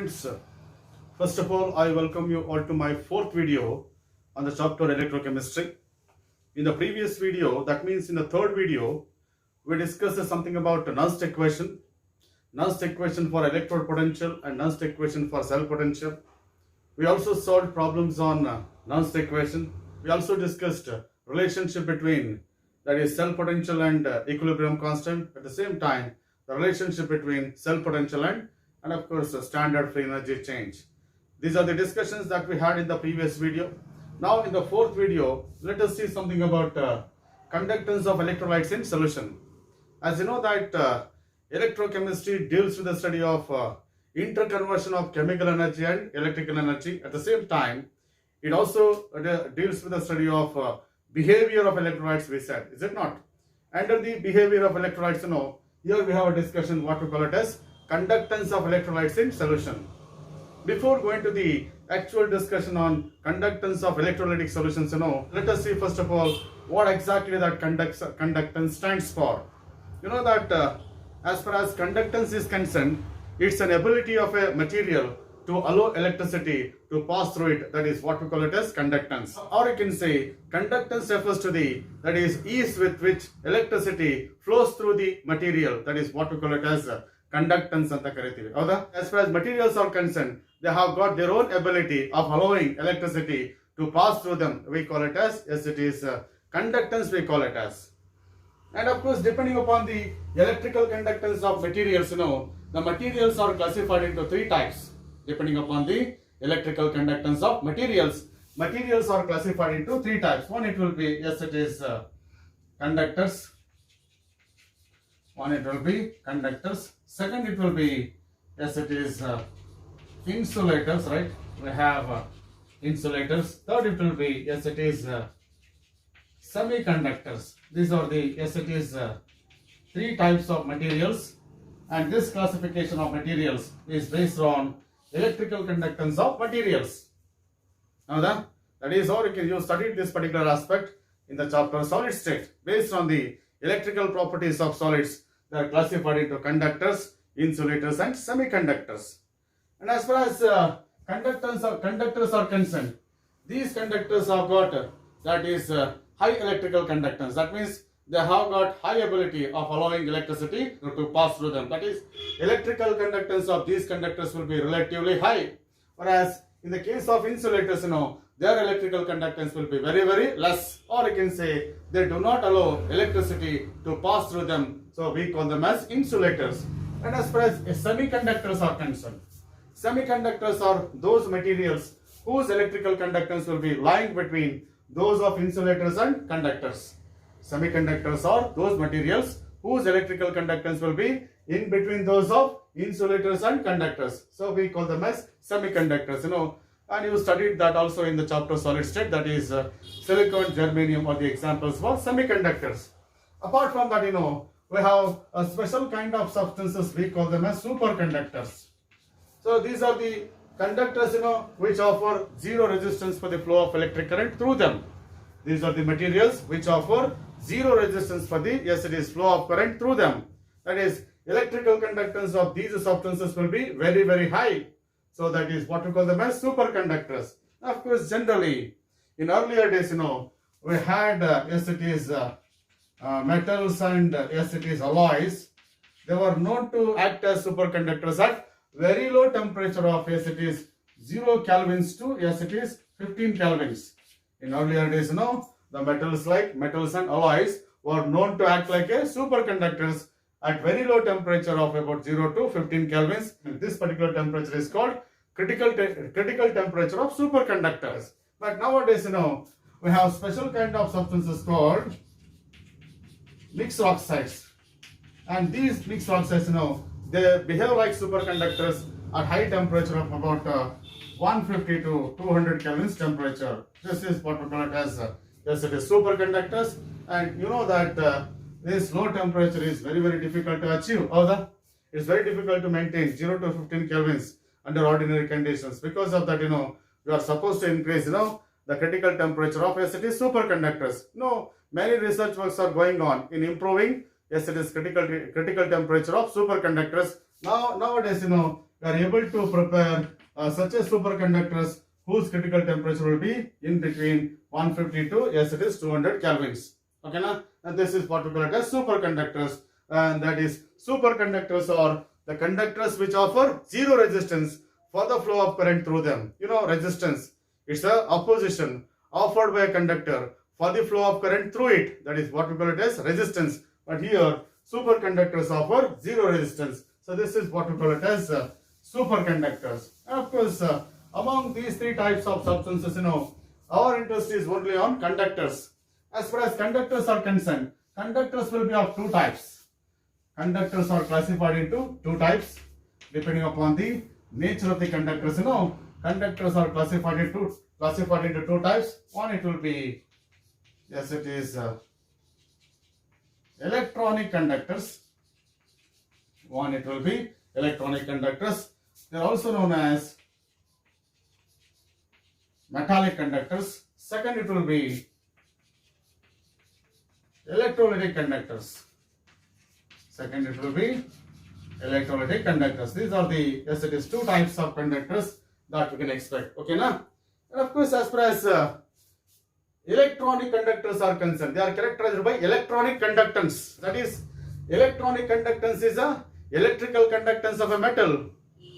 students, first of all, I welcome you all to my fourth video on the chapter electrochemistry. In the previous video, that means in the third video, we discussed something about Nernst equation for electrode potential and Nernst equation for cell potential. We also solved problems on Nernst equation. We also discussed relationship between, that is, cell potential and equilibrium constant. At the same time, the relationship between cell potential and of course standard free energy change. These are the discussions that we had in the previous video. Now in the fourth video, let us see something about conductance of electrolytes in solution. As you know that electrochemistry deals with the study of interconversion of chemical energy and electrical energy. At the same time, it also deals with the study of behavior of electrolytes, we said, is it not? Under the behavior of electrolytes, here we have a discussion what we call it as conductance of electrolytes in solution. Before going to the actual discussion on conductance of electrolytic solutions, let us see first of all what exactly that conductance stands for. You know that as far as conductance is concerned, it's an ability of a material to allow electricity to pass through it. That is what we call it as conductance. Or you can say conductance refers to the, that is, ease with which electricity flows through the material. That is what we call it as conductance anta kariತೀವಿ. ಹೌದಾ? As far as materials are concerned, they have got their own ability of allowing electricity to pass through them. We call it as, yes, it is conductance we call it as. And of course, depending upon the electrical conductance of materials, the materials are classified into three types. Depending upon the electrical conductance of materials, materials are classified into three types. One, it will be, yes, it is conductors. One, it will be conductors. Second, it will be, yes, it is insulators, right? We have insulators. Third, it will be, yes, it is semiconductors. These are the, yes, it is three types of materials, and this classification of materials is based on electrical conductance of materials. Now that is how you studied this particular aspect in the chapter solid state. Based on the electrical properties of solids, they are classified into conductors, insulators and semiconductors. And as far as conductors are concerned, these conductors have got that is high electrical conductance. That means they have got high ability of allowing electricity to pass through them. That is, electrical conductance of these conductors will be relatively high. Whereas in the case of insulators, their electrical conductance will be very, very less. Or you can say they do not allow electricity to pass through them. So we call them as insulators. And as far as semiconductors are concerned, semiconductors are those materials whose electrical conductance will be lying between those of insulators and conductors. Semiconductors are those materials whose electrical conductance will be in between those of insulators and conductors. So we call them as semiconductors, and you studied that also in the chapter solid state, that is silicon, germanium are the examples for semiconductors. Apart from that, we have a special kind of substances, we call them as superconductors. So these are the conductors, which offer zero resistance for the flow of electric current through them. These are the materials which offer zero resistance for the, yes, it is, flow of current through them. That is, electrical conductance of these substances will be very, very high. So that is what we call them as superconductors. Of course, generally, in earlier days, we had, yes, it is metals and, yes, it is alloys. They were known to act as superconductors at very low temperature of, yes, it is 0 kelvins to, yes, it is 15 kelvins. In earlier days, the metals like metals and alloys were known to act like a superconductors at very low temperature of about 0 to 15 kelvins. And this particular temperature is called critical temperature of superconductors. But nowadays, we have special kind of substances called mixed oxides. And these mixed oxides, they behave like superconductors at high temperature of about 150 to 200 kelvins temperature. This is what we call it as, yes, it is superconductors. And you know that this low temperature is very, very difficult to achieve. It's very difficult to maintain 0 to 15 kelvins under ordinary conditions. Because of that, we are supposed to increase, the critical temperature of, yes, it is superconductors. Many research works are going on in improving, yes, it is critical temperature of superconductors. Nowadays, we are able to prepare such a superconductors whose critical temperature will be in between 150 to, yes, it is 200 kelvins. Okay, now, and this is what we call it as superconductors, and that is superconductors are the conductors which offer zero resistance for the flow of current through them. You know, resistance, it's a opposition offered by a conductor for the flow of current through it. That is what we call it as resistance. But here, superconductors offer zero resistance. So this is what we call it as superconductors. And of course, among these three types of substances, you know, our interest is only on conductors. As far as conductors are concerned, conductors will be of two types. Conductors are classified into two types depending upon the nature of the conductors. You know, conductors are classified into two types. One, it will be, yes, it is electronic conductors. One, it will be electronic conductors. They are also known as metallic conductors. Second, it will be electrolytic conductors. Second, it will be electrolytic conductors. These are the, yes, it is two types of conductors that we can expect. Okay, now, and of course, as far as electronic conductors are concerned, they are characterized by electronic conductance. That is, electronic conductance is a electrical conductance of a metal,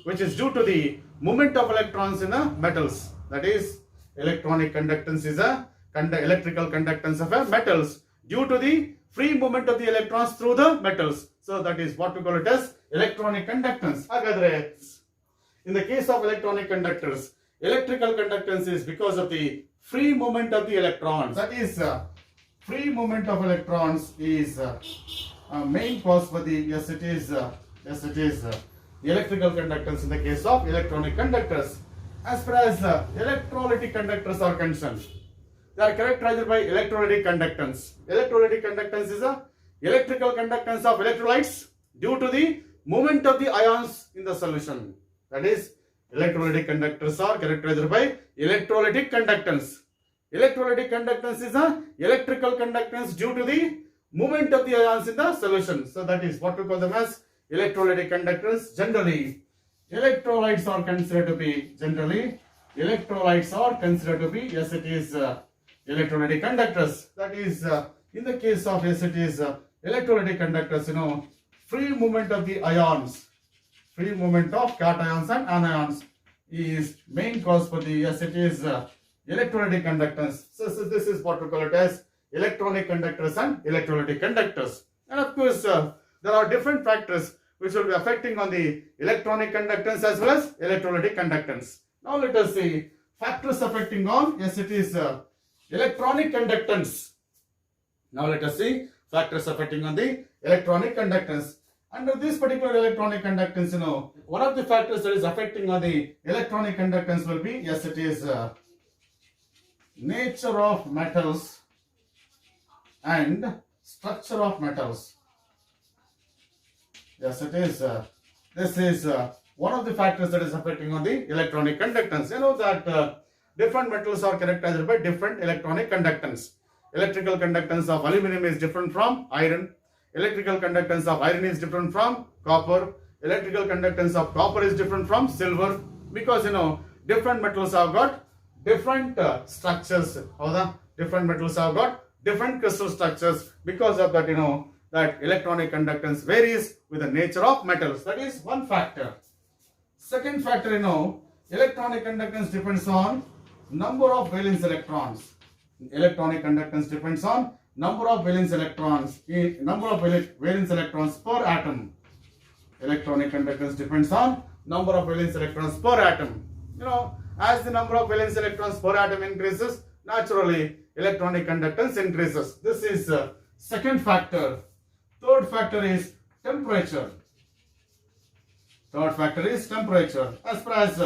which is due to the movement of electrons in the metals. That is, electronic conductance is a electrical conductance of a metals due to the free movement of the electrons through the metals. So that is what we call it as electronic conductance. In the case of electronic conductors, electrical conductance is because of the free movement of the electrons. That is, free movement of electrons is main cause for the, yes, it is the electrical conductance in the case of electronic conductors. As far as electrolytic conductors are concerned, they are characterized by electrolytic conductance. Electrolytic conductance is a electrical conductance of electrolytes due to the movement of the ions in the solution. That is, electrolytic conductors are characterized by electrolytic conductance. Electrolytic conductance is a electrical conductance due to the movement of the ions in the solution. So that is what we call them as electrolytic conductance. Generally, electrolytes are considered to be, yes, it is electrolytic conductors. That is, in the case of, yes, it is electrolytic conductors, you know, free movement of the ions, free movement of cations and anions is main cause for the, yes, it is electrolytic conductance. So this is what we call it as electronic conductors and electrolytic conductors. And of course, there are different factors which will be affecting on the electronic conductance as well as electrolytic conductance. Now let us see factors affecting on, yes, it is electronic conductance. Now let us see factors affecting on the electronic conductance. Under this particular electronic conductance, you know, one of the factors that is affecting on the electronic conductance will be, yes, it is nature of metals and structure of metals. Yes, it is. This is one of the factors that is affecting on the electronic conductance. You know that different metals are characterized by different electronic conductance. Electrical conductance of aluminum is different from iron. Electrical conductance of iron is different from copper. Electrical conductance of copper is different from silver, because, you know, different metals have got different structures. Different metals have got different crystal structures. Because of that, you know, that electronic conductance varies with the nature of metals. That is one factor. Second factor, you know, electronic conductance depends on number of valence electrons. Electronic conductance depends on number of valence electrons, valence electrons per atom. Electronic conductance depends on number of valence electrons per atom. You know, as the number of valence electrons per atom increases, naturally electronic conductance increases. This is second factor. Third factor is temperature. As far as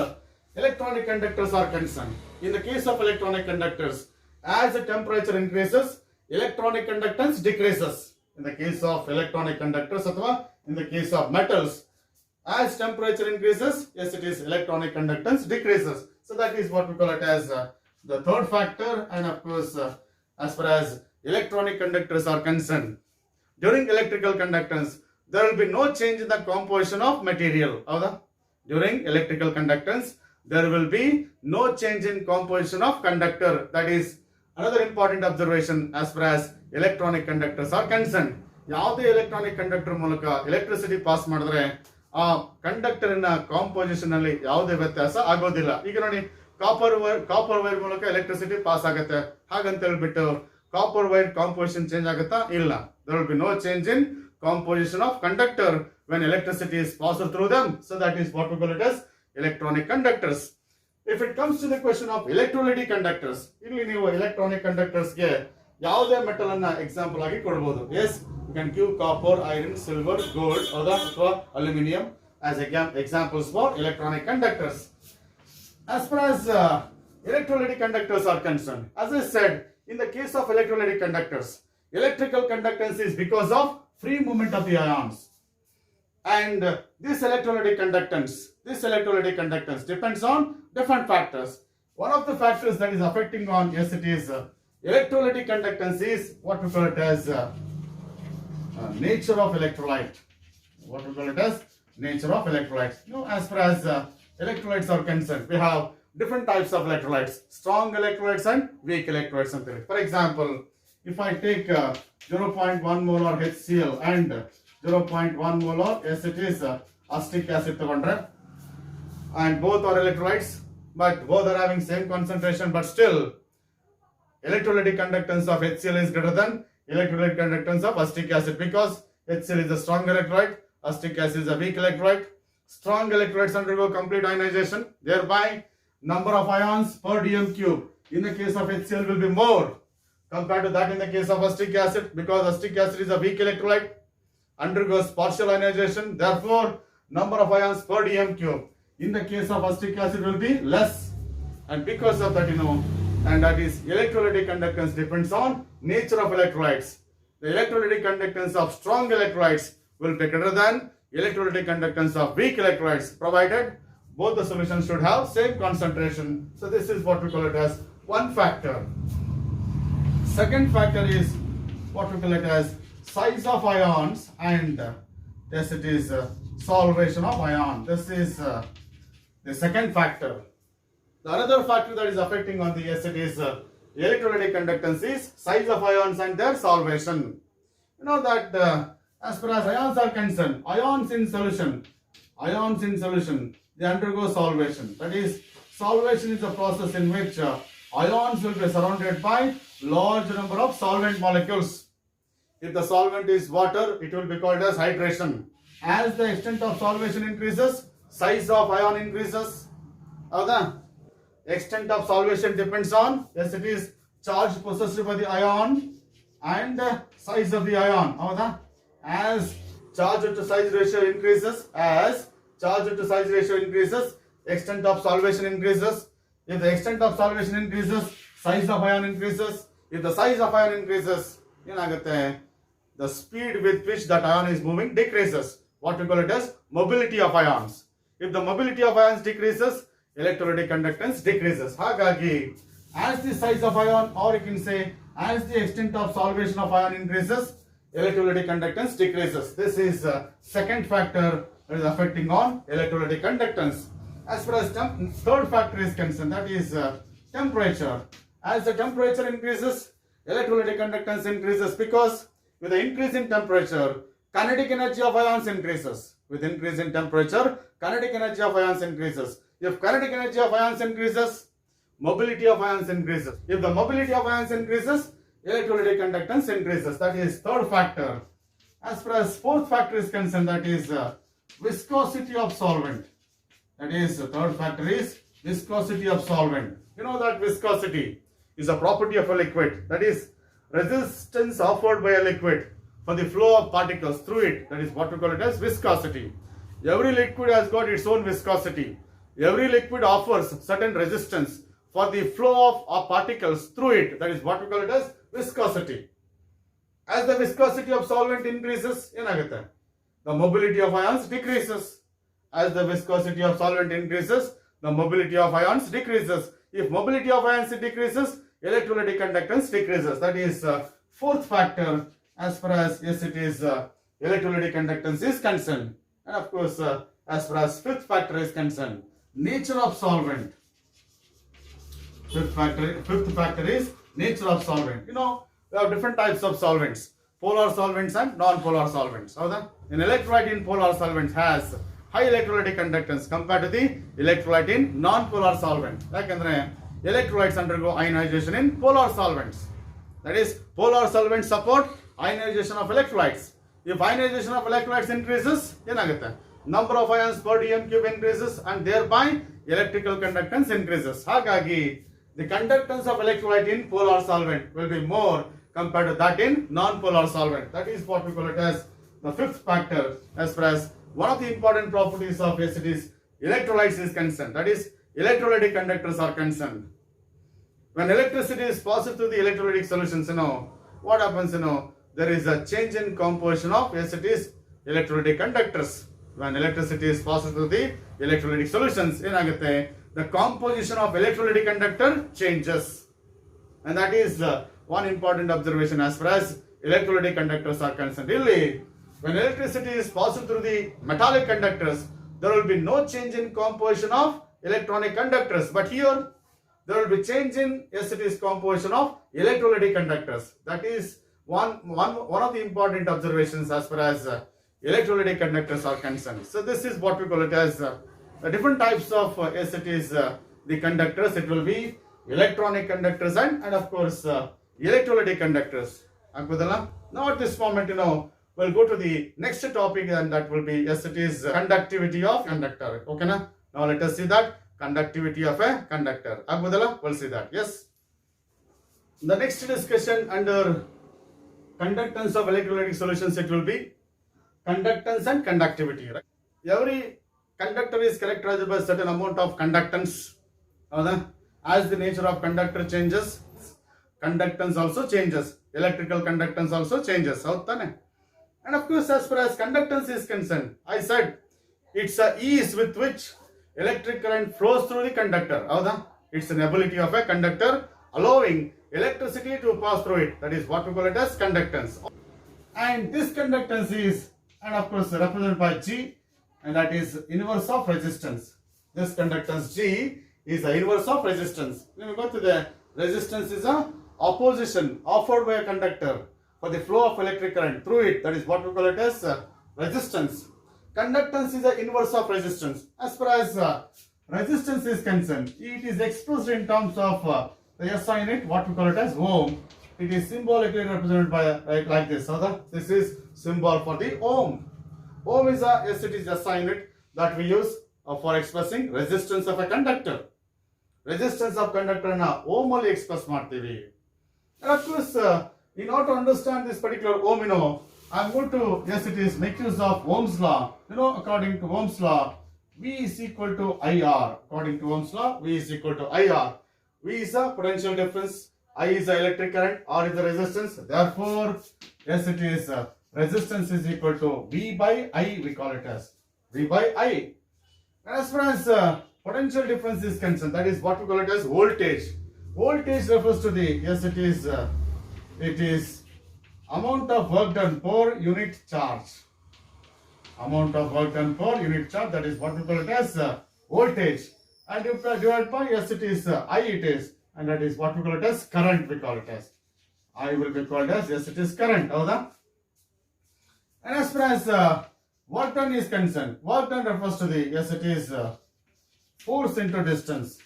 electronic conductors are concerned, in the case of electronic conductors, as the temperature increases, electronic conductance decreases. In the case of electronic conductors, in the case of metals, as temperature increases, yes, it is electronic conductance decreases. So that is what we call it as the third factor. And of course, as far as electronic conductors are concerned, during electrical conductance, there will be no change in the composition of material. During electrical conductance, there will be no change in composition of conductor. That is another important observation as far as electronic conductors are concerned. ಯಾವುದೇ electronic conductor ಮೂಲಕ electricity pass ಮಾಡಿದ್ರೆ ಆ ಕಂಡಕ್ಟರ್ನ composition ಅಲ್ಲಿ ಯಾವುದೇ ವ್ಯತ್ಯಾಸ ಆಗೋದಿಲ್ಲ. ಈಗ ನೋಡಿ, ಕಾಪರ್ ವೈರ್ ಮೂಲಕ ಎಲೆಕ್ಟ್ರಿಸಿಟಿ ಪಾಸ್ ಆಗುತ್ತೆ, ಹಾಗಂತ ಹೇಳ್ಬಿಟ್ಟು ಕಾಪರ್ ವೈರ್ ಕಾಂಪೋಸಿಷನ್ ಚೇಂಜ್ ಆಗುತ್ತಾ? ಇಲ್ಲ. There will be no change in composition of conductor when electricity is passed through them. So that is what we call it as electronic conductors. If it comes to the question of electrolytic conductors, ಇಲ್ಲಿ ನೀವು electronic conductors ಗೆ ಯಾವುದೇ metal ಅನ್ನ example ಆಗಿ ಕೊಡಬಹುದು. Yes, you can give copper, iron, silver, gold or aluminum as examples for electronic conductors. As far as electrolytic conductors are concerned, as I said, in the case of electrolytic conductors, electrical conductance is because of free movement of the ions. And this electrolytic conductance depends on different factors. One of the factors that is affecting on, yes, it is electrolytic conductance is what we call it as nature of electrolyte. What we call it as nature of electrolytes. You know, as far as electrolytes are concerned, we have different types of electrolytes: strong electrolytes and weak electrolytes. For example, if I take 0.1 molar HCl and 0.1 molar, yes, it is acetic acid, and both are electrolytes, but both are having same concentration, but still electrolytic conductance of HCl is greater than electrolytic conductance of acetic acid, because HCl is a strong electrolyte, acetic acid is a weak electrolyte. Strong electrolytes undergo complete ionization, thereby number of ions per dm cube in the case of HCl will be more compared to that in the case of acetic acid, because acetic acid is a weak electrolyte, undergoes partial ionization, therefore number of ions per dm cube in the case of acetic acid will be less. And because of that, and that is electrolytic conductance depends on nature of electrolytes. The electrolytic conductance of strong electrolytes will be greater than electrolytic conductance of weak electrolytes, provided both the solutions should have same concentration. So this is what we call it as one factor. Second factor is what we call it as size of ions, and yes, it is solvation of ion. This is the second factor. The another factor that is affecting on the acid is electrolytic conductance is size of ions and their solvation. You know that as far as ions are concerned, ions in solution, they undergo solvation. That is, solvation is a process in which ions will be surrounded by large number of solvent molecules. If the solvent is water, it will be called as hydration. As the extent of solvation increases, size of ion increases. The extent of solvation depends on, yes, it is charge possessed by the ion and the size of the ion. As charge to size ratio increases, extent of solvation increases. If the extent of solvation increases, size of ion increases. If the size of ion increases, the speed with which that ion is moving decreases. What we call it as mobility of ions. If the mobility of ions decreases, electrolytic conductance decreases. Hagagi, as the size of ion, or you can say as the extent of solvation of ion increases, electrolytic conductance decreases. This is second factor that is affecting on electrolytic conductance. As far as third factor is concerned, that is temperature. As the temperature increases, electrolytic conductance increases, because with the increase in temperature, kinetic energy of ions increases. With increase in temperature, kinetic energy of ions increases. If kinetic energy of ions increases, mobility of ions increases. If the mobility of ions increases, electrolytic conductance increases. That is third factor. As far as fourth factor is concerned, that is viscosity of solvent. That is, the third factor is viscosity of solvent. You know that viscosity is a property of a liquid. That is, resistance offered by a liquid for the flow of particles through it. That is what we call it as viscosity. Every liquid has got its own viscosity. Every liquid offers certain resistance for the flow of particles through it. That is what we call it as viscosity. As the viscosity of solvent increases, the mobility of ions decreases. As the viscosity of solvent increases, the mobility of ions decreases. If mobility of ions decreases, electrolytic conductance decreases. That is fourth factor as far as, yes, it is electrolytic conductance is concerned. And of course, as far as fifth factor is concerned. Nature of solvent. Fifth factor is nature of solvent. You know, we have different types of solvents. Polar solvents and non-polar solvents. An electrolyte in polar solvents has high electrolytic conductance compared to the electrolyte in non-polar solvent. Yakandre electrolytes undergo ionization in polar solvents. That is, polar solvents support ionization of electrolytes. If ionization of electrolytes increases, number of ions per dm cube increases and thereby electrical conductance increases. Hagagi, the conductance of electrolyte in polar solvent will be more compared to that in non-polar solvent. That is what we call it as the fifth factor as far as one of the important properties of acids electrolytes is concerned. That is, electrolytic conductors are concerned. When electricity is passed through the electrolytic solutions, what happens, there is a change in composition of acids electrolytic conductors. When electricity is passed through the electrolytic solutions, the composition of electrolytic conductor changes. And that is one important observation as far as electrolytic conductors are concerned. Really, when electricity is passed through the metallic conductors, there will be no change in composition of electronic conductors. But here, there will be change in acids composition of electrolytic conductors. That is one of the important observations as far as electrolytic conductors are concerned. So this is what we call it as different types of acids, the conductors. It will be electronic conductors and of course electrolytic conductors. Now at this moment, we'll go to the next topic, and that will be acids conductivity of conductor. Okay, now let us see that conductivity of a conductor. We'll see that. Yes. The next discussion under conductance of electrolytic solutions, it will be conductance and conductivity. Right? Every conductor is characterized by a certain amount of conductance. As the nature of conductor changes, conductance also changes. Electrical conductance also changes. And of course, as far as conductance is concerned, I said it's a ease with which electric current flows through the conductor. It's an ability of a conductor allowing electricity to pass through it. That is what we call it as conductance. And this conductance is, and of course, represented by G, and that is inverse of resistance. This conductance G is the inverse of resistance. When we go to the resistance is a opposition offered by a conductor for the flow of electric current through it. That is what we call it as resistance. Conductance is the inverse of resistance. As far as resistance is concerned, it is expressed in terms of the SI unit, what we call it as ohm. It is symbolically represented by like this. So this is symbol for the ohm. Ohm is a SI unit that we use for expressing resistance of a conductor. Resistance of conductor na ohm only express martivi. And of course, in order to understand this particular ohm, I'm going to, yes, it is make use of Ohm's law. According to Ohm's law, V is equal to IR. According to Ohm's law, V is equal to IR. V is a potential difference, I is the electric current, R is the resistance. Therefore, yes, it is resistance is equal to V by I, we call it as V by I. And as far as potential difference is concerned, that is what we call it as voltage. Voltage refers to the, yes, it is amount of work done per unit charge. Amount of work done per unit charge, that is what we call it as voltage. And if divided by, yes, it is I it is, and that is what we call it as current, we call it as. I will be called as, yes, it is current. And as far as work done is concerned, work done refers to the, yes, it is force into distance.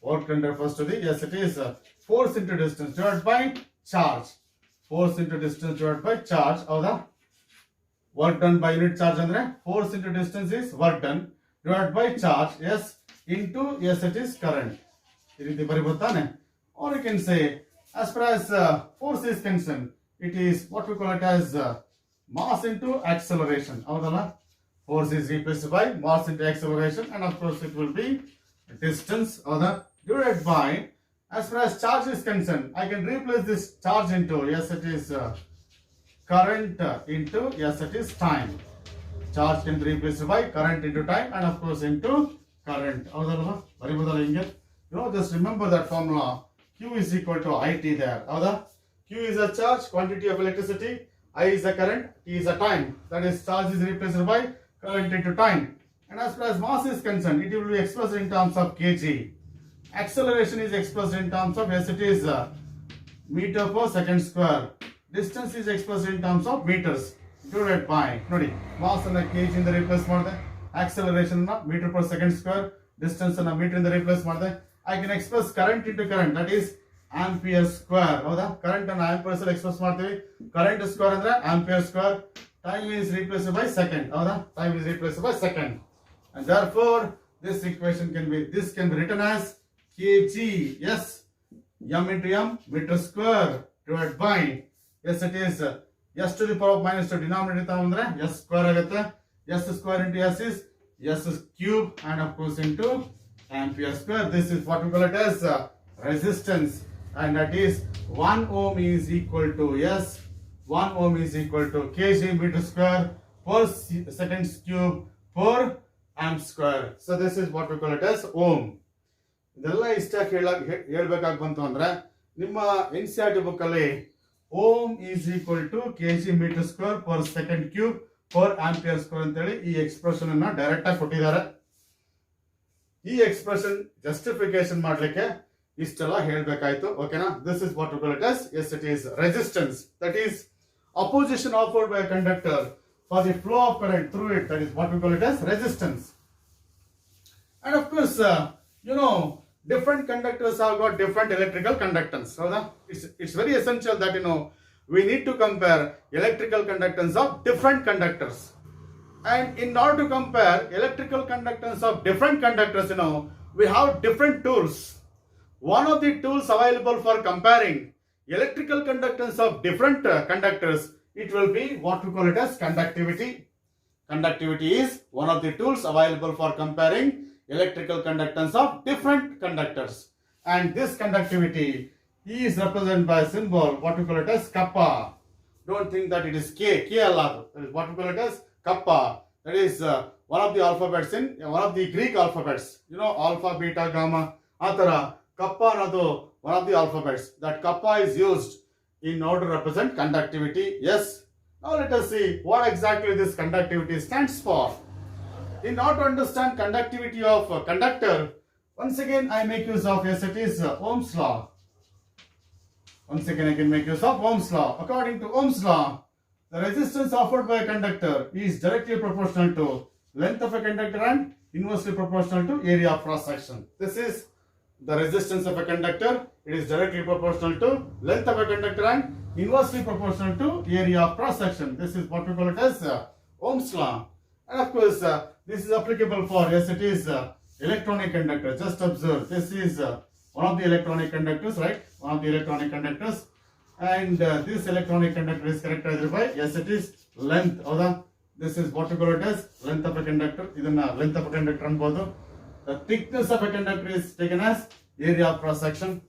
Work done refers to the, yes, it is force into distance divided by charge. Force into distance divided by charge. Work done by unit charge andre force into distance is work done divided by charge, yes, into, yes, it is current. Or you can say, as far as force is concerned, it is what we call it as mass into acceleration. Force is replaced by mass into acceleration, and of course it will be distance divided by, as far as charge is concerned, I can replace this charge into, yes, it is current into, yes, it is time. Charge can be replaced by current into time, and of course into current. Just remember that formula. Q is equal to IT there. Q is a charge, quantity of electricity. I is the current, T is the time. That is, charge is replaced by current into time. And as far as mass is concerned, it will be expressed in terms of kg. Acceleration is expressed in terms of, yes, it is meter per second square. Distance is expressed in terms of meters divided by, ನೋಡಿ, mass ಅನ್ನ kg ಇಂದ replace ಮಾಡಿದೆ, acceleration ಅನ್ನ meter per second square, distance ಅನ್ನ meter ಇಂದ replace ಮಾಡಿದೆ. I can express current into current, that is ampere square. ಹೌದಾ? current ಅನ್ನ amperes ಅಲ್ಲಿ express ಮಾಡ್ತೀವಿ. current square ಅಂದ್ರೆ ampere square. Time is replaced by second. ಹೌದಾ? time is replaced by second. And therefore this equation can be written as kg, yes, m into m, meter square divided by, yes, it is s to the power of minus 2, denominator ತಗೊಂಡ್ರೆ s square ಆಗುತ್ತೆ. s square into s is s cube, and of course into ampere square. This is what we call it as resistance, and that is 1 ohm is equal to, yes, 1 ohm is equal to kg meter square per seconds cube per amp square. So this is what we call it as ohm. ಇದೆಲ್ಲ ಇಷ್ಟಾಗಿ ಹೇಳ್ಬೇಕಾಗಿ ಬಂತು ಅಂದ್ರೆ ನಿಮ್ಮ NCERT book ಅಲ್ಲಿ ohm is equal to kg metre square per second cube per ampere square ಅಂತೇಳಿ ಈ expression ಅನ್ನ direct ಆಗಿ ಕೊಟ್ಟಿದ್ದಾರೆ. ಈ ಎಕ್ಸ್ಪ್ರೆಷನ್ ಜಸ್ಟಿಫಿಕೇಶನ್ ಮಾಡ್ಲಿಕ್ಕೆ ಇಷ್ಟೆಲ್ಲ ಹೇಳ್ಬೇಕಾಯ್ತು. ಓಕೆನಾ? This is what we call it as, yes, it is resistance, that is opposition offered by a conductor for the flow of current through it, that is what we call it as resistance. And of course different conductors have got different electrical conductance. So it's very essential that we need to compare electrical conductance of different conductors. And in order to compare electrical conductance of different conductors, we have different tools. One of the tools available for comparing electrical conductance of different conductors, it will be what we call it as conductivity. Conductivity is one of the tools available for comparing electrical conductance of different conductors. And this conductivity is represented by a symbol, what we call it as kappa. Don't think that it is K alladu. That is what we call it as kappa. That is one of the alphabets in one of the Greek alphabets. Alpha, beta, gamma. Atara kappa another one of the alphabets. That kappa is used in order to represent conductivity. Yes. Now let us see what exactly this conductivity stands for. In order to understand conductivity of a conductor, once again I make use of, yes, it is Ohm's law. Once again I can make use of Ohm's law. According to Ohm's law, the resistance offered by a conductor is directly proportional to length of a conductor and inversely proportional to area of cross section. This is the resistance of a conductor. It is directly proportional to length of a conductor and inversely proportional to area of cross section. This is what we call it as Ohm's law. And of course this is applicable for, yes, it is electronic conductor. Just observe, this is one of the electronic conductors, right? One of the electronic conductors, and this electronic conductor is characterized by, yes, it is length. This is what we call it as length of a conductor. Idanna length of a conductor anbodu. The thickness of a conductor is taken as area of cross section.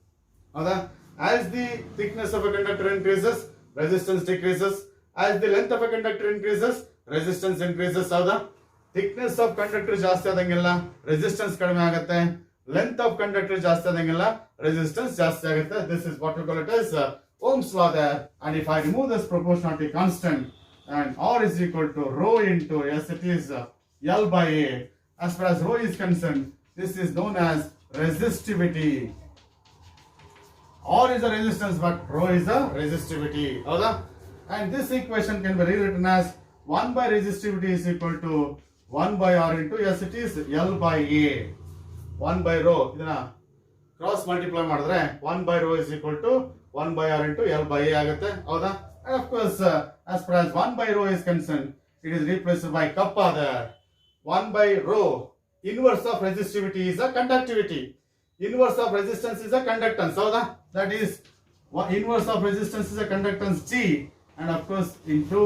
As the thickness of a conductor increases, resistance decreases. As the length of a conductor increases, resistance increases. Thickness of conductor ಜಾಸ್ತಿ ಆದಂಗೆಲ್ಲ resistance ಕಡಿಮೆ ಆಗುತ್ತೆ. Length of conductor ಜಾಸ್ತಿ ಆದಂಗೆಲ್ಲ resistance ಜಾಸ್ತಿ ಆಗುತ್ತೆ. This is what we call it as Ohm's law there. And if I remove this proportionality constant, and R is equal to rho into, yes, it is L by A. As far as rho is concerned, this is known as resistivity. R is a resistance, but rho is a resistivity. And this equation can be rewritten as 1 by resistivity is equal to 1 by R into, yes, it is L by A. 1 by rho, ಇದನ್ನ cross multiply ಮಾಡಿದ್ರೆ 1 by rho is equal to 1 by R into L by A ಆಗುತ್ತೆ. ಹೌದಾ? And of course as far as 1 by rho is concerned, it is replaced by kappa there. 1 by rho, inverse of resistivity is a conductivity. Inverse of resistance is a conductance. ಹೌದಾ? That is inverse of resistance is a conductance G, and of course into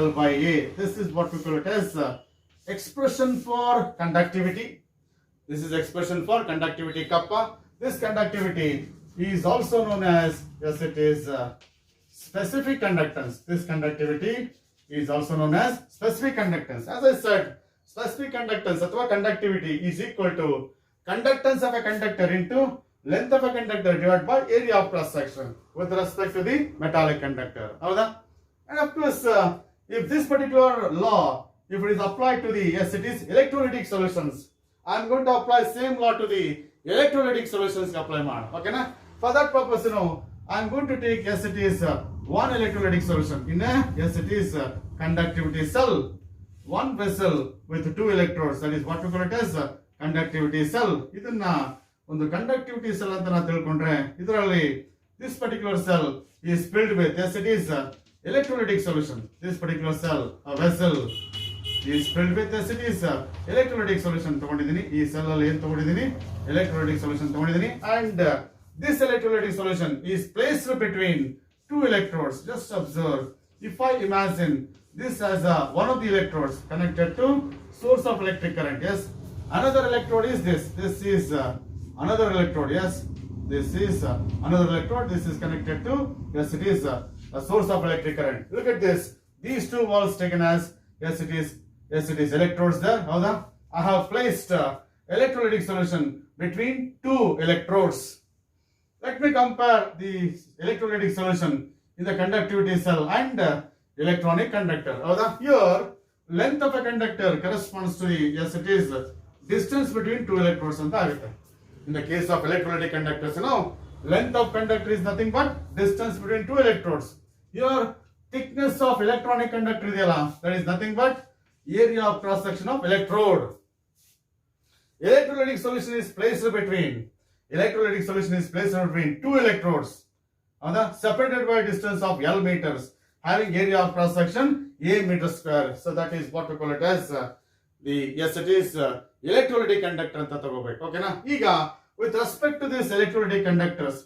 L by A. This is what we call it as expression for conductivity. This is expression for conductivity kappa. This conductivity is also known as, yes, it is specific conductance. This conductivity is also known as specific conductance. As I said, specific conductance or conductivity is equal to conductance of a conductor into length of a conductor divided by area of cross section with respect to the metallic conductor. And of course, if this particular law if it is applied to the, yes, it is electrolytic solutions. I am going to apply same law to the electrolytic solutions. Apply mad. Okay, na? For that purpose, I am going to take, yes, it is one electrolytic solution in a, yes, it is conductivity cell, one vessel with two electrodes. That is what we call it as conductivity cell. ಇದನ್ನ ಒಂದು conductivity cell ಅಂತ ನಾವು ತಿಳ್ಕೊಂಡ್ರೆ ಇದರಲ್ಲಿ this particular cell is filled with, yes, it is electrolytic solution. This particular cell, a vessel, is filled with, yes, it is electrolytic solution. ತಗೊಂಡಿದ್ದೀನಿ ಈ cell ಅಲ್ಲಿ ಏನು ತಗೊಂಡಿದ್ದೀನಿ, electrolytic solution ತಗೊಂಡಿದ್ದೀನಿ, and this electrolytic solution is placed between two electrodes. Just observe, if I imagine this as one of the electrodes connected to source of electric current, yes, another electrode is this is another electrode, yes, this is another electrode, this is connected to, yes, it is a source of electric current. Look at this, these two walls taken as, yes, it is electrodes there. Howda? I have placed electrolytic solution between two electrodes. Let me compare the electrolytic solution in the conductivity cell and electronic conductor. Here, length of a conductor corresponds to the, yes, it is distance between two electrodes. In the case of electrolytic conductors, length of conductor is nothing but distance between two electrodes. Here, thickness of electronic conductor, that is nothing but area of cross section of electrode. Electrolytic solution is placed between two electrodes, separated by a distance of L meters, having area of cross section A meter square. So that is what we call it as the, yes, it is electrolytic conductor anta tagobek. Okay na? Iga with respect to this electrolytic conductors,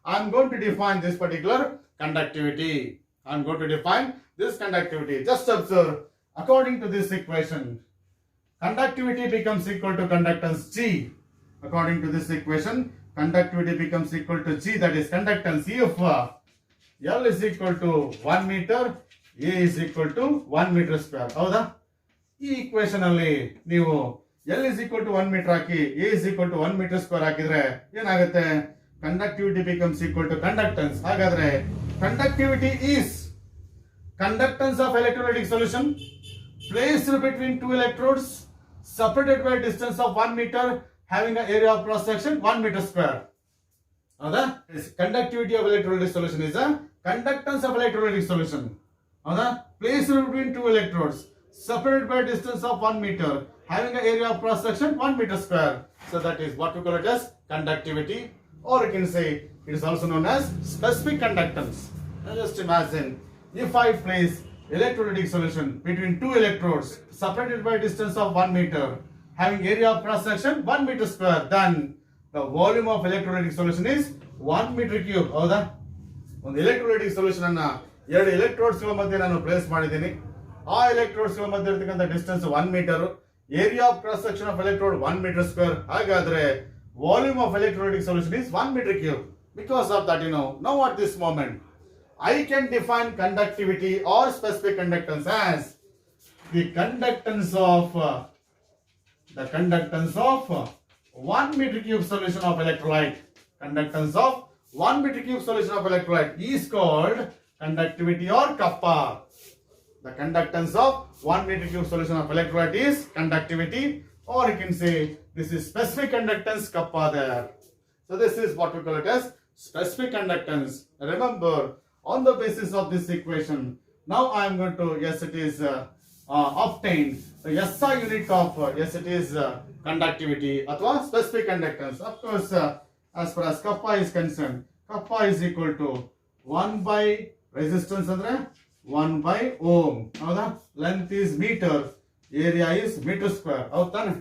I am going to define this particular conductivity. Just observe, according to this equation, conductivity becomes equal to conductance G. According to this equation, conductivity becomes equal to G, that is conductance if L is equal to 1 meter, A is equal to 1 meter square. ಹೌದಾ? ಈ equation ಅಲ್ಲಿ ನೀವು L is equal to 1 meter hockey A is equal to 1 meter square ಹಾಕಿದ್ರೆ ಏನಾಗುತ್ತೆ? Conductivity becomes equal to conductance. ಹಾಗಾದ್ರೆ conductivity is conductance of electrolytic solution placed between two electrodes, separated by a distance of 1 meter, having an area of cross section 1 meter square. Conductivity of electrolytic solution is a conductance of electrolytic solution. Placed between two electrodes, separated by a distance of 1 meter, having an area of cross section 1 meter square. So that is what we call it as conductivity, or you can say it is also known as specific conductance. Now just imagine, if I place electrolytic solution between two electrodes separated by a distance of 1 meter, having area of cross section 1 meter square, then the volume of electrolytic solution is 1 meter cube. ಹೌದಾ? ಒಂದು electrolytic solution ಅನ್ನ ಎರಡು electrodes ಗಳ ಮಧ್ಯೆ ನಾನು place ಮಾಡಿದ್ದೀನಿ. ಆ electrodes ಗಳ ಮಧ್ಯೆ ಇರತಕ್ಕಂತ distance 1 metre, area of cross section of electrode 1 meter square. ಹಾಗಾದ್ರೆ volume of electrolytic solution is 1 meter cube. Because of that, now at this moment, I can define conductivity or specific conductance as the conductance of 1 meter cube solution of electrolyte. Conductance of 1 meter cube solution of electrolyte is called conductivity or kappa. The conductance of 1 meter cube solution of electrolyte is conductivity, or you can say this is specific conductance kappa there. So this is what we call it as specific conductance. Remember, on the basis of this equation, now I am going to, yes, it is obtain the SI unit of, yes, it is conductivity ಅಥವಾ specific conductance. Of course, as far as kappa is concerned, kappa is equal to 1 by resistance ಅಂದ್ರೆ 1 by ohm. ಹೌದಾ? Length is meter, area is meter square. ಹೌದಾನೆ?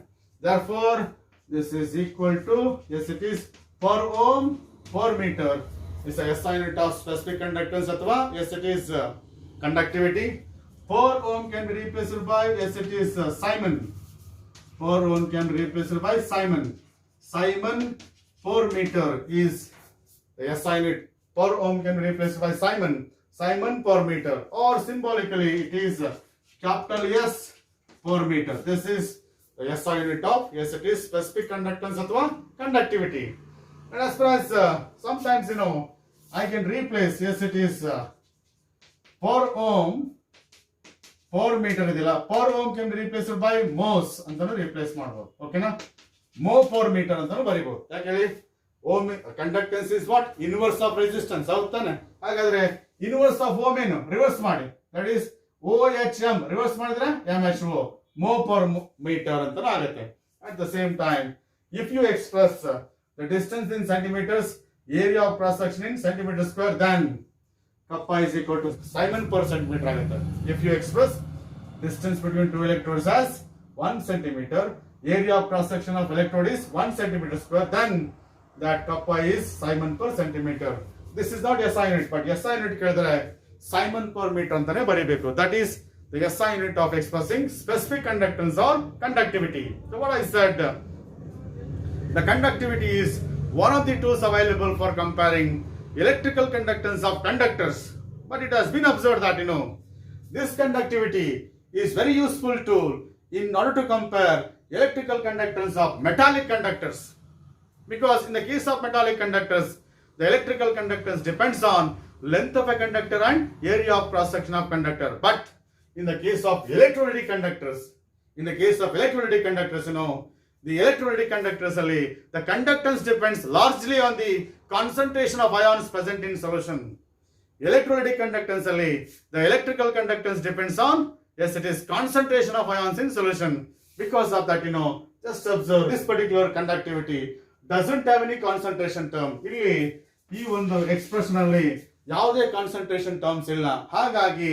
Therefore, this is equal to, yes, it is per ohm per meter. Is a SI unit of specific conductance ಅಥವಾ, yes, it is conductivity. Per ohm can be replaced by, yes, it is Simon. Per ohm can be replaced by Simon. Simon per meter is the SI unit. Per ohm can be replaced by Simon. Simon per meter, or symbolically it is capital S per meter. This is the SI unit of, yes, it is specific conductance ಅಥವಾ conductivity. And as far as sometimes I can replace, yes, it is per ohm power meter ಇದೆಯಲ್ಲ, power ohm can be replaced by mhos ಅಂತಾನು replace ಮಾಡಬಹುದು. ಓಕೆನಾ, ಮೋ per metre ಅಂತಾನು ಬರೀಬಹುದು. ಯಾಕೆ ಹೇಳಿ, ohm conductance is what, inverse of resistance. ಹೌದ್ ತಾನೆ? ಹಾಗಾದ್ರೆ ಇನ್ವರ್ಸ್ ಆಫ್ ಓಮ್ ಏನು, ರಿವರ್ಸ್ ಮಾಡಿ, ದಟ್ ಈಸ್ OHM, ರಿವರ್ಸ್ ಮಾಡಿದ್ರೆ MHO, ಮೋ ಪವರ್ ಮೀಟರ್ ಅಂತಾನು ಆಗುತ್ತೆ. At the same time, if you express the distance in centimeters, area of cross section in centimeter square, then kappa is equal to Simon per centimeter ಆಗುತ್ತೆ. If you express distance between two electrodes as 1 centimeter, area of cross section of electrode is 1 centimeter square, then that kappa is Simon per centimeter. This is not SI unit, but SI unit ಕೇಳಿದ್ರೆ Simon per meter ಅಂತಾನೆ ಬರೀಬೇಕು. That is the SI unit of expressing specific conductance or conductivity. So what I said, the conductivity is one of the tools available for comparing electrical conductance of conductors. But it has been observed that this conductivity is very useful tool in order to compare electrical conductance of metallic conductors. Because in the case of metallic conductors, the electrical conductance depends on length of a conductor and area of cross section of conductor. But in the case of electrolytic conductors, the electrolytic conductors ali, the conductance depends largely on the concentration of ions present in solution. Electrolytic conductance ali, the electrical conductance depends on, yes, it is concentration of ions in solution. Because of that, just observe this particular conductivity doesn't have any concentration term. ಇಲ್ಲಿ ಈ ಒಂದು expression ಅಲ್ಲಿ ಯಾವುದೇ concentration terms ಇಲ್ಲ. ಹಾಗಾಗಿ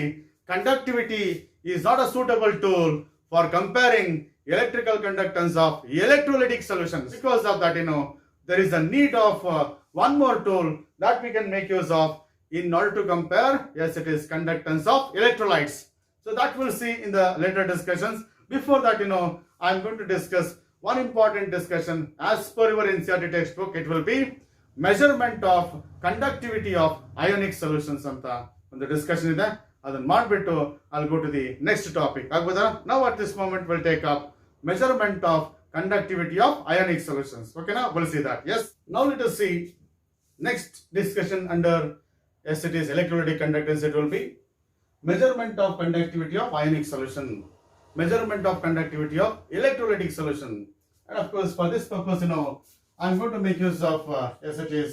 conductivity is not a suitable tool for comparing electrical conductance of electrolytic solutions. Because of that, there is a need of one more tool that we can make use of in order to compare, yes, it is conductance of electrolytes. So that we'll see in the later discussions. Before that, I'm going to discuss one important discussion. As per your NCERT textbook, it will be measurement of conductivity of ionic solutions ಅಂತ ಒಂದು discussion ಇದೆ. ಅದನ್ನ ಮಾಡಿಬಿಟ್ಟು I'll go to the next topic. ಆಗ್ಬೋದಾ? Now at this moment we'll take up measurement of conductivity of ionic solutions. Okay, now we'll see that. Yes. Now let us see next discussion under, yes, it is electrolytic conductance. It will be measurement of conductivity of ionic solution, measurement of conductivity of electrolytic solution. And of course, for this purpose, I'm going to make use of, yes, it is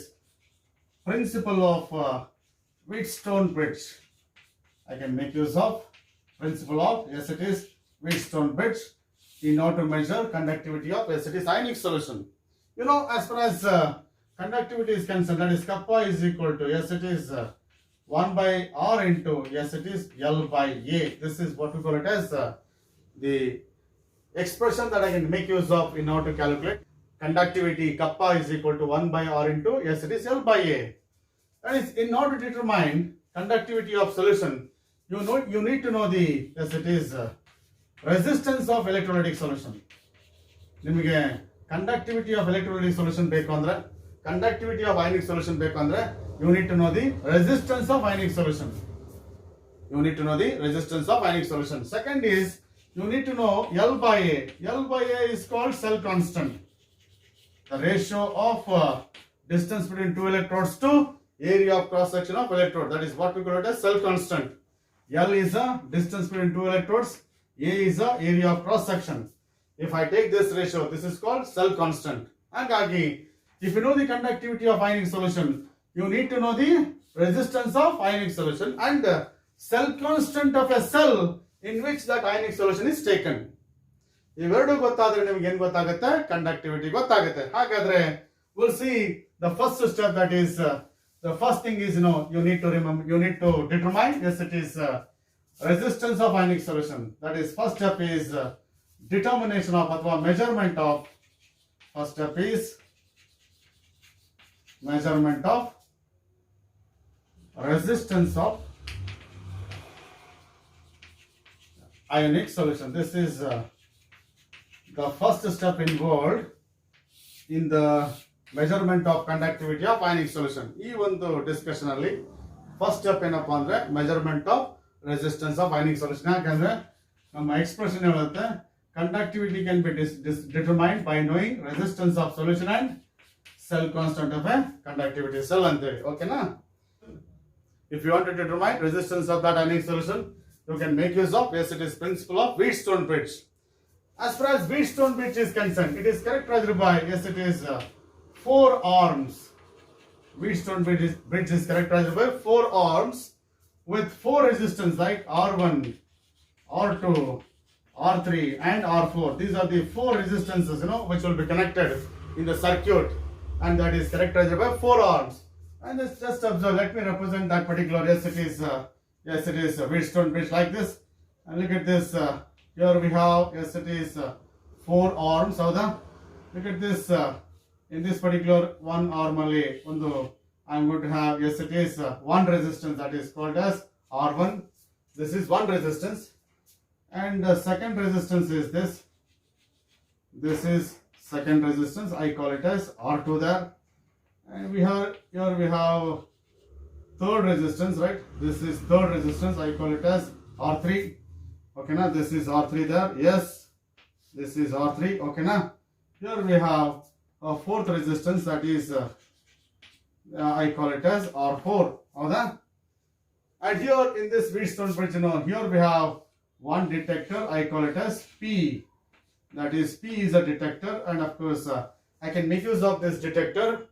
principle of Wheatstone bridge. I can make use of principle of, yes, it is Wheatstone bridge in order to measure conductivity of, yes, it is ionic solution. As far as conductivity is concerned, that is kappa is equal to, yes, it is 1 by R into, yes, it is L by A. This is what we call it as the expression that I can make use of in order to calculate conductivity. Kappa is equal to 1 by R into, yes, it is L by A. That is, in order to determine conductivity of solution, you need to know the, yes, it is resistance of electrolytic solution. ನಿಮಗೆ conductivity of electrolytic solution ಬೇಕು ಅಂದ್ರೆ, conductivity of ionic solution ಬೇಕು ಅಂದ್ರೆ, you need to know the resistance of ionic solution. Second is, you need to know L by A. L by A is called cell constant. The ratio of distance between two electrodes to area of cross section of electrode. That is what we call it as cell constant. L is a distance between two electrodes. A is a area of cross section. If I take this ratio, this is called cell constant. Hagagi, if you know the conductivity of ionic solution, you need to know the resistance of ionic solution and cell constant of a cell in which that ionic solution is taken. ಇವೆರಡು ಗೊತ್ತಾದ್ರೆ ನಿಮಗೆ ಏನು ಗೊತ್ತಾಗುತ್ತೆ? Conductivity ಗೊತ್ತಾಗುತ್ತೆ. ಹಾಗಾದ್ರೆ we'll see the first step, that is the first thing is, you need to remember, you need to determine, yes, it is resistance of ionic solution. That is, first step is determination of ಅಥವಾ measurement of, first step is measurement of resistance of ionic solution. This is the first step involved in the measurement of conductivity of ionic solution. ಈ ಒಂದು discussion ಅಲ್ಲಿ first step ಏನಪ್ಪಾ ಅಂದ್ರೆ measurement of resistance of ionic solution. ಯಾಕಂದ್ರೆ ನಮ್ಮ expression ಹೇಳುತ್ತೆ conductivity can be determined by knowing resistance of solution and cell constant of a conductivity cell ಅಂತೇಳಿ. ಓಕೆನಾ? If you want to determine resistance of that ionic solution, you can make use of, yes, it is principle of Wheatstone bridge. As far as Wheatstone bridge is concerned, it is characterized by, yes, it is 4 arms. Wheatstone bridge is characterized by 4 arms with 4 resistance like R1, R2, R3 and R4. These are the 4 resistances, which will be connected in the circuit, and that is characterized by 4 arms. And just observe, let me represent that particular, yes it is a Wheatstone bridge like this. And look at this, here we have, yes it is 4 arms. Look at this, in this particular one arm only, I'm going to have, yes it is one resistance, that is called as R1. This is one resistance, and the second resistance is this. This is second resistance, I call it as R2 there. And here we have third resistance, right? This is third resistance, I call it as R3. Okay, now this is R3 there. Yes, this is R3. Okay, now here we have a fourth resistance, that is I call it as R4. Okay? And here in this Wheatstone bridge, here we have one detector, I call it as P. That is, P is a detector, and of course I can make use of this detector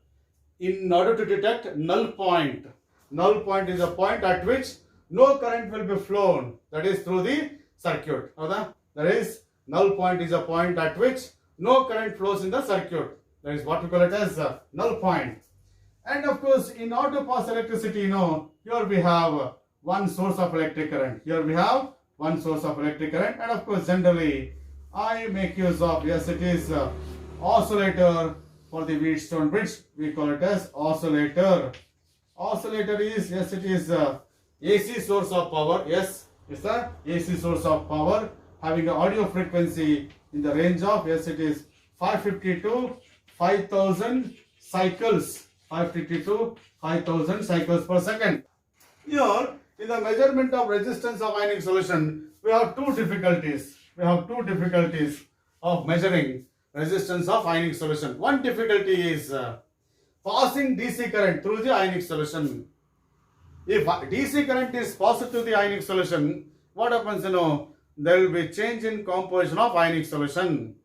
in order to detect null point. Null point is a point at which no current will be flown, that is through the circuit. That is, null point is a point at which no current flows in the circuit. That is what we call it as null point. And of course, in order to pass electricity, here we have one source of electric current. Here we have one source of electric current, and of course generally I make use of, yes it is oscillator for the Wheatstone bridge. We call it as oscillator. Oscillator is, yes it is AC source of power. Yes, it's a AC source of power having an audio frequency in the range of, yes it is 550 to 5000 cycles. 550 to 5000 cycles per second. Here, in the measurement of resistance of ionic solution, we have two difficulties. We have two difficulties of measuring resistance of ionic solution. One difficulty is passing DC current through the ionic solution. If DC current is passed through the ionic solution, what happens? There will be change in composition of ionic solution.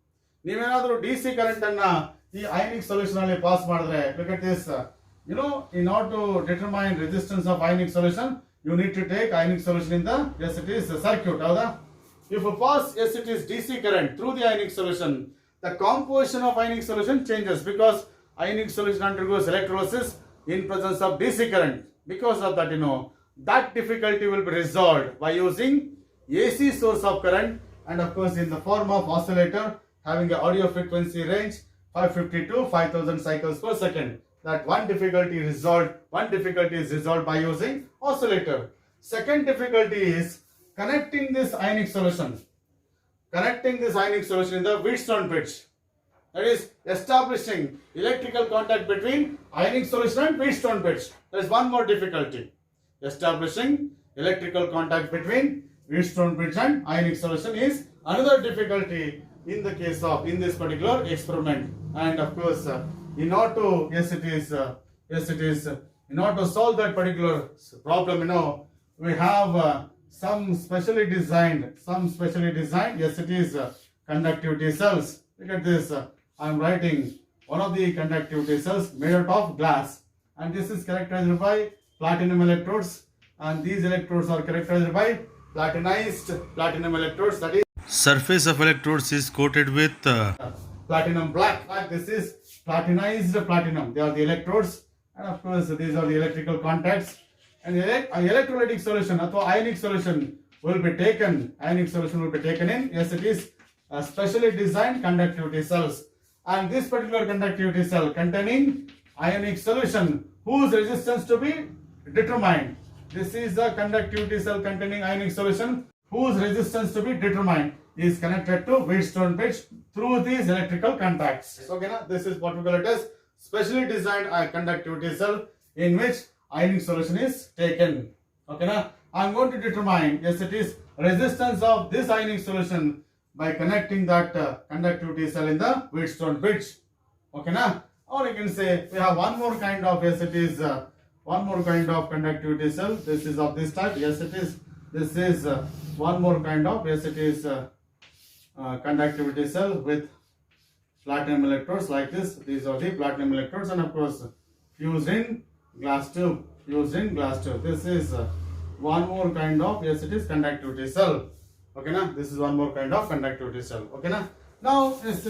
ನೀವೇನಾದರೂ DC current ಅನ್ನ ಈ ionic solution ಅಲ್ಲಿ pass ಮಾಡಿದ್ರೆ, look at this. In order to determine resistance of ionic solution, you need to take ionic solution in the, yes it is circuit. If you pass, yes it is DC current through the ionic solution, the composition of ionic solution changes because ionic solution undergoes electrolysis in presence of DC current. Because of that, that difficulty will be resolved by using AC source of current, and of course in the form of oscillator having an audio frequency range 550 to 5000 cycles per second. That one difficulty is resolved by using oscillator. Second difficulty is connecting this ionic solution in the Wheatstone bridge. That is, establishing electrical contact between ionic solution and Wheatstone bridge. There is one more difficulty. Establishing electrical contact between Wheatstone bridge and ionic solution is another difficulty in the case of, in this particular experiment. And of course, in order to, in order to solve that particular problem, we have some specially designed, yes it is conductivity cells. Look at this, I'm writing one of the conductivity cells made out of glass, and this is characterized by platinum electrodes, and these electrodes are characterized by platinized platinum electrodes. That is, surface of electrodes is coated with platinum black. This is platinized platinum. They are the electrodes, and of course these are the electrical contacts. And electrolytic solution or ionic solution will be taken. In, yes it is specially designed conductivity cells, and this particular conductivity cell containing ionic solution whose resistance to be determined. This is the conductivity cell containing ionic solution whose resistance to be determined is connected to Wheatstone bridge through these electrical contacts. Okay, now this is what we call it as specially designed conductivity cell in which ionic solution is taken. Okay, now I'm going to determine, yes it is resistance of this ionic solution by connecting that conductivity cell in the Wheatstone bridge. Okay, now, or you can say we have one more kind of, yes it is one more kind of conductivity cell. This is of this type. Yes it is This is one more kind of, yes, it is conductivity cell with platinum electrodes like this. These are the platinum electrodes, and of course fused in glass tube. Fused in glass tube. This is one more kind of, yes, it is conductivity cell. Okay, now this is one more kind of conductivity cell. Okay, now yes,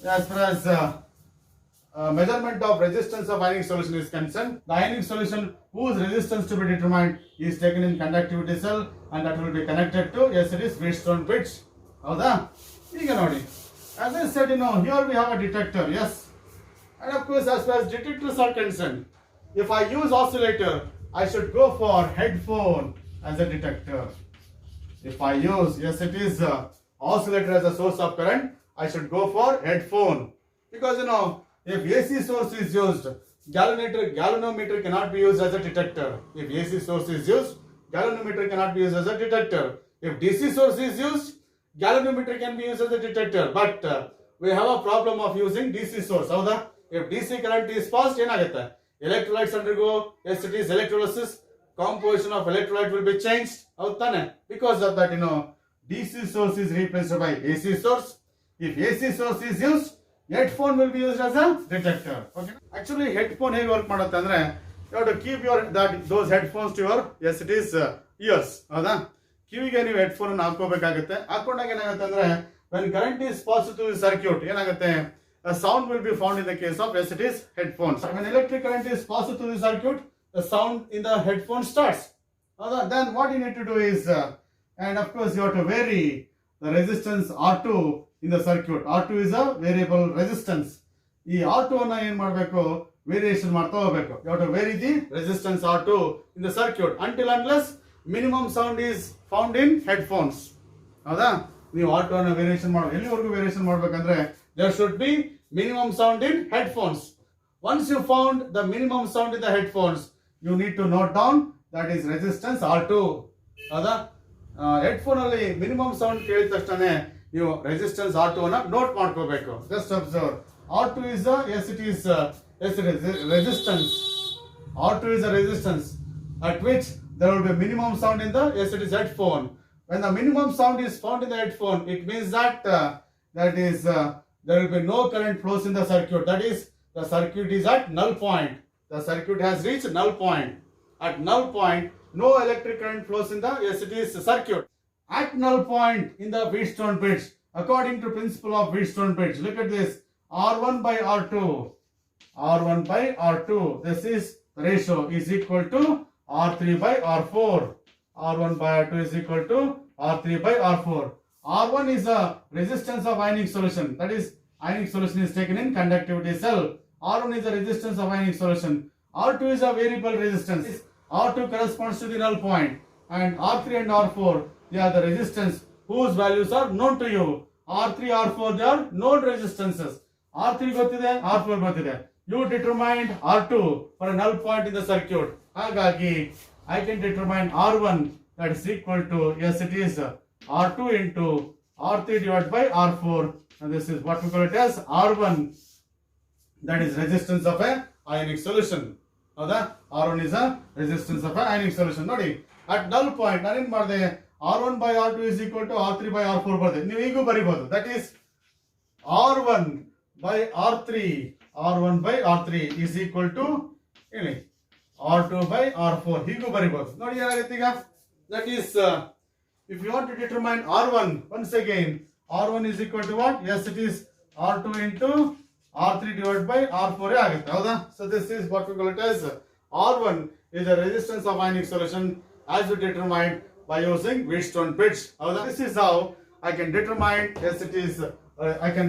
as far as measurement of resistance of ionic solution is concerned, the ionic solution whose resistance to be determined is taken in conductivity cell, and that will be connected to, yes, it is Wheatstone bridge. Howda? As I said, here we have a detector, yes, and of course as far as detectors are concerned, if I use oscillator, I should go for headphone as a detector. If I use, yes, it is oscillator as a source of current, I should go for headphone, because if AC source is used, galvanometer cannot be used as a detector. If AC source is used, galvanometer cannot be used as a detector. If DC source is used, galvanometer can be used as a detector. But we have a problem of using DC source. Howda? If DC current is passed, ಏನಾಗುತ್ತೆ? Electrolytes undergo, yes, it is electrolysis. Composition of electrolyte will be changed. ಹೌದಾನೆ? Because of that, DC source is replaced by AC source. If AC source is used, headphone will be used as a detector. Okay. Actually, headphone ಹೇಗೆ work ಮಾಡುತ್ತೆ ಅಂದ್ರೆ, you have to keep those headphones to your, yes, it is ears. ಹೌದಾ? ಕಿವಿಗೆ ನೀವು headphone ಅನ್ನು ಹಾಕೋಬೇಕಾಗುತ್ತೆ. ಹಾಕೊಂಡಾಗ ಏನಾಗುತ್ತೆ ಅಂದ್ರೆ, when current is passed through the circuit, ಏನಾಗುತ್ತೆ? A sound will be found in the case of, yes, it is headphones. When electric current is passed through the circuit, the sound in the headphone starts. Then what you need to do is, and of course you have to vary the resistance R2 in the circuit. R2 is a variable resistance. ಈ R2 ಅನ್ನ ಏನ್ ಮಾಡಬೇಕು? Variation ಮಾಡ್ತಾ ಹೋಗಬೇಕು. You have to vary the resistance R2 in the circuit until unless minimum sound is found in headphones. ಹೌದಾ? ನೀವು R2 ಅನ್ನ variation ಮಾಡಬೇಕು. ಎಲ್ಲಿವರೆಗೂ ವೇರಿಯೇಷನ್ ಮಾಡಬೇಕಂದ್ರೆ, there should be minimum sound in headphones. Once you found the minimum sound in the headphones, you need to note down that is resistance R2. ಹೌದಾ? Headphone ಅಲ್ಲಿ minimum sound ಕೇಳಿದ ತಕ್ಷಣ ನೀವು resistance R2 ಅನ್ನ note ಮಾಡ್ಕೋಬೇಕು. Just observe. R2 is a, yes, it is resistance. R2 is a resistance at which there will be minimum sound in the, yes, it is headphone. When the minimum sound is found in the headphone, it means that there will be no current flows in the circuit. That is, the circuit is at null point. The circuit has reached null point. At null point, no electric current flows in the, yes, it is circuit. At null point in the Wheatstone bridge, according to principle of Wheatstone bridge, look at this, R1 by R2. R1 by R2. This is ratio is equal to R3 by R4. R1 by R2 is equal to R3 by R4. R1 is a resistance of ionic solution. That is, ionic solution is taken in conductivity cell. R1 is the resistance of ionic solution. R2 is a variable resistance. R2 corresponds to the null point, and R3 and R4, they are the resistance whose values are known to you. R3, R4, they are known resistances. R3 ಗೊತ್ತಿದೆ, R4 ಗೊತ್ತಿದೆ. You determined R2 for a null point in the circuit. ಹಾಗಾಗಿ I can determine R1 that is equal to, yes, it is R2 into R3 divided by R4, and this is what we call it as R1, that is resistance of a ionic solution. ಹೌದಾ? R1 is a resistance of a ionic solution. ನೋಡಿ, at null point ನಾನು ಏನು ಮಾಡಿದೆ? R1 by R2 is equal to R3 by R4 ಬರೆದೆ. ನೀವು ಈಗೂ ಬರಿಬಹುದು. That is R1 by R3, R1 by R3 is equal to ಹೇಳಿ R2 by R4 ಹೀಗೂ ಬರಿಬಹುದು. ನೋಡಿ ಏನಾಗುತ್ತೆ ಈಗ? That is, if you want to determine R1, once again, R1 is equal to what? Yes, it is R2 into R3 divided by R4 ಆಗುತ್ತೆ. ಹೌದಾ? So this is what we call it as R1 is the resistance of ionic solution as we determined by using Wheatstone bridge. ಹೌದಾ? This is how I can determine, yes, it is I can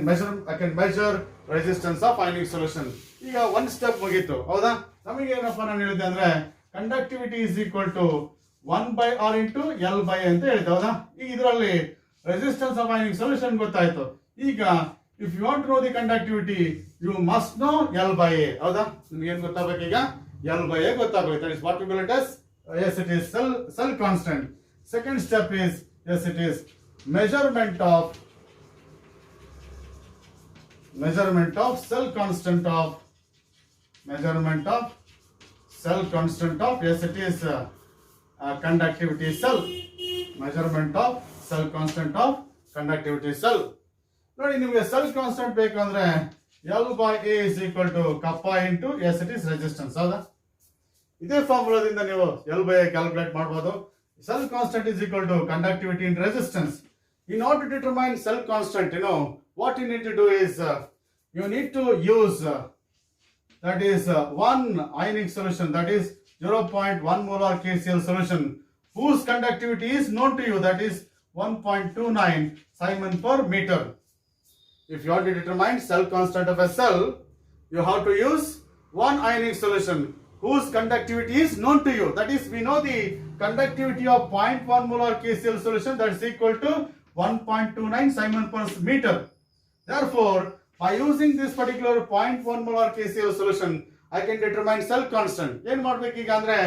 measure resistance of ionic solution. ಈಗ one step ಮುಗೀತು. ಹೌದಾ? ನಮಗೆ ಏನಪ್ಪ ನಾನು ಹೇಳಿದೆ ಅಂದ್ರೆ, conductivity is equal to 1 by R into L by A ಅಂತ ಹೇಳಿದೆ. ಹೌದಾ? ಈಗ ಇದರಲ್ಲಿ resistance of ionic solution ಗೊತ್ತಾಯ್ತು. ಈಗ if you want to know the conductivity, you must know L by A. ಹೌದಾ? ನಿಮಗೆ ಏನು ಗೊತ್ತಾಗಬೇಕು ಈಗ? L by A ಗೊತ್ತಾಗಬೇಕು. That is what we call it as, yes, it is cell constant. Second step is, yes, it is measurement of cell constant of, yes, it is conductivity cell. measurement of cell constant of conductivity cell. ನೋಡಿ ನಿಮಗೆ cell constant ಬೇಕಂದ್ರೆ L by A is equal to kappa into S it is resistance. ಹೌದಾ? ಇದೇ ಫಾರ್ಮುಲಾದಿಂದ ನೀವು L by A calculate ಮಾಡಬಹುದು. Cell constant is equal to conductivity into resistance. In order to determine cell constant, what you need to do is you need to use that is one ionic solution, that is 0.1 molar KCl solution whose conductivity is known to you, that is 1.29 Simon per meter. If you want to determine cell constant of a cell, you have to use one ionic solution whose conductivity is known to you. That is, we know the conductivity of 0.1 molar KCl solution, that is equal to 1.29 Simon per meter. Therefore, by using this particular 0.1 molar KCl solution, I can determine cell constant. ಏನು ಮಾಡಬೇಕು ಈಗ ಅಂದ್ರೆ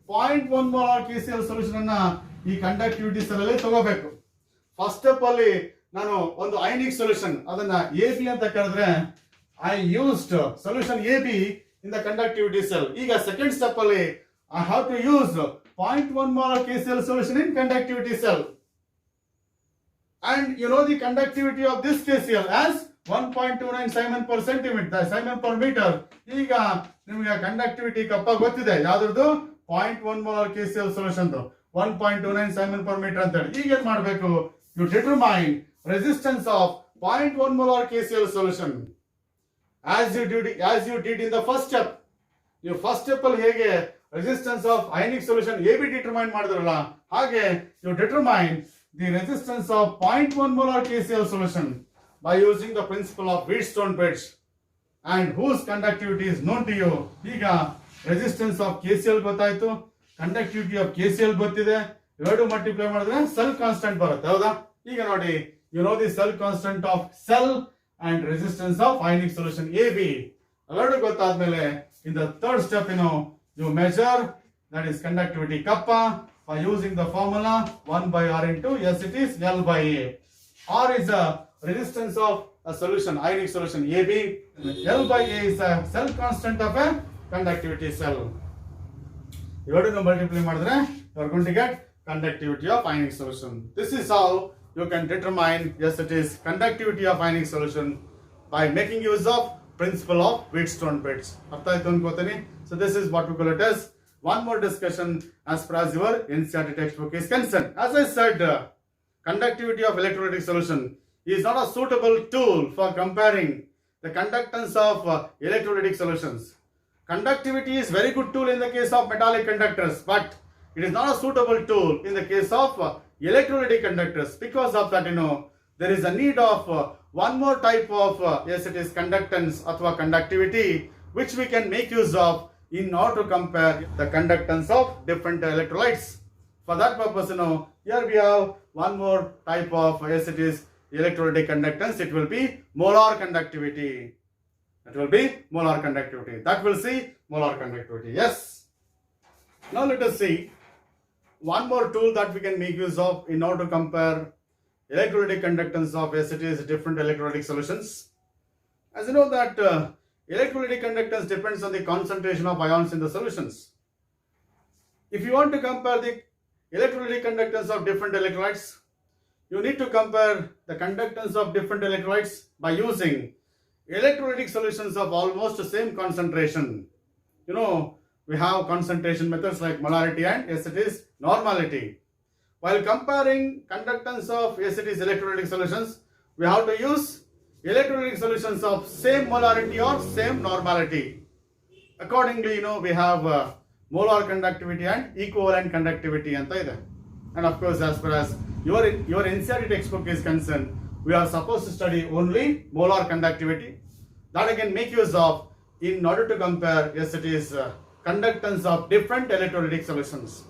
0.1 molar KCl solution ಅನ್ನ ಈ conductivity cell ಅಲ್ಲಿ ತಗೋಬೇಕು. First step ಅಲ್ಲಿ ನಾನು ಒಂದು ಅಯನಿಕ್ ಸೊಲ್ಯೂಷನ್ ಅದನ್ನ AB ಅಂತ ಕರೆದ್ರೆ I used solution AB in the conductivity cell. ಈಗ ಸೆಕೆಂಡ್ ಸ್ಟೆಪ್ ಅಲ್ಲಿ I have to use 0.1 molar KCl solution in conductivity cell. And you know the conductivity of this KCl as 1.29 Simon per centimeter, Simon per meter. ಈಗ ನಿಮಗೆ conductivity ಕಪ್ಪ ಗೊತ್ತಿದೆ ಯಾವ್ದು 0.1 molar KCl solution 1.29 Simon per meter ಅಂತ ಹೇಳಿ. ಈಗ ಏನ್ ಮಾಡಬೇಕು, you determine resistance of 0.1 molar KCl solution as you did in the first step. ನೀವು ಫಸ್ಟ್ ಸ್ಟೆಪ್ ಅಲ್ಲಿ ಹೇಗೆ resistance of ionic solution AB determine ಮಾಡಿದ್ರಲ್ಲ, ಹಾಗೆ you determine the resistance of 0.1 molar KCl solution by using the principle of Wheatstone-Bridge and whose conductivity is known to you. ಈಗ resistance of KCl ಗೊತ್ತಾಯ್ತು, conductivity of KCl ಗೊತ್ತಿದೆ, ಎರಡು multiply ಮಾಡಿದ್ರೆ cell constant ಬರುತ್ತೆ. ಹೌದಾ? ಈಗ ನೋಡಿ, you know the cell constant of cell and resistance of ionic solution AB. ಎರಡು ಗೊತ್ತಾದ್ಮೇಲೆ in the third step you measure, that is conductivity kappa, by using the formula 1 by R into S it is L by A. R is a resistance of a solution, ionic solution AB. L by A is a cell constant of a conductivity cell. ಇವೆರಡನ್ನು multiply ಮಾಡಿದ್ರೆ you are going to get conductivity of ionic solution. This is how you can determine, yes, it is conductivity of ionic solution by making use of principle of Wheatstone-Bridge. ಅರ್ಥ ಆಯ್ತು ಅನ್ಕೋತೀನಿ. So this is what we call it as one more discussion as far as your NCERT textbook is concerned. As I said, conductivity of electrolytic solution is not a suitable tool for comparing the conductance of electrolytic solutions. Conductivity is very good tool in the case of metallic conductors, but it is not a suitable tool in the case of electrolytic conductors. Because of that, there is a need of one more type of yes, it is conductance or conductivity, which we can make use of in order to compare the conductance of different electrolytes. For that purpose, here we have one more type of, yes, it is electrolytic conductance. It will be molar conductivity. It will be molar conductivity. That will see molar conductivity. Yes. Now let us see one more tool that we can make use of in order to compare electrolytic conductance of, yes, it is different electrolytic solutions. As you know that electrolytic conductance depends on the concentration of ions in the solutions. If you want to compare the electrolytic conductance of different electrolytes, you need to compare the conductance of different electrolytes by using electrolytic solutions of almost the same concentration. We have concentration methods like molarity and, yes, it is normality. While comparing conductance of, yes, it is electrolytic solutions, we have to use electrolytic solutions of same molarity or same normality. Accordingly, we have molar conductivity and equivalent conductivity anta ide. And of course, as far as your NCERT textbook is concerned, we are supposed to study only molar conductivity. That I can make use of in order to compare, yes, it is conductance of different electrolytic solutions.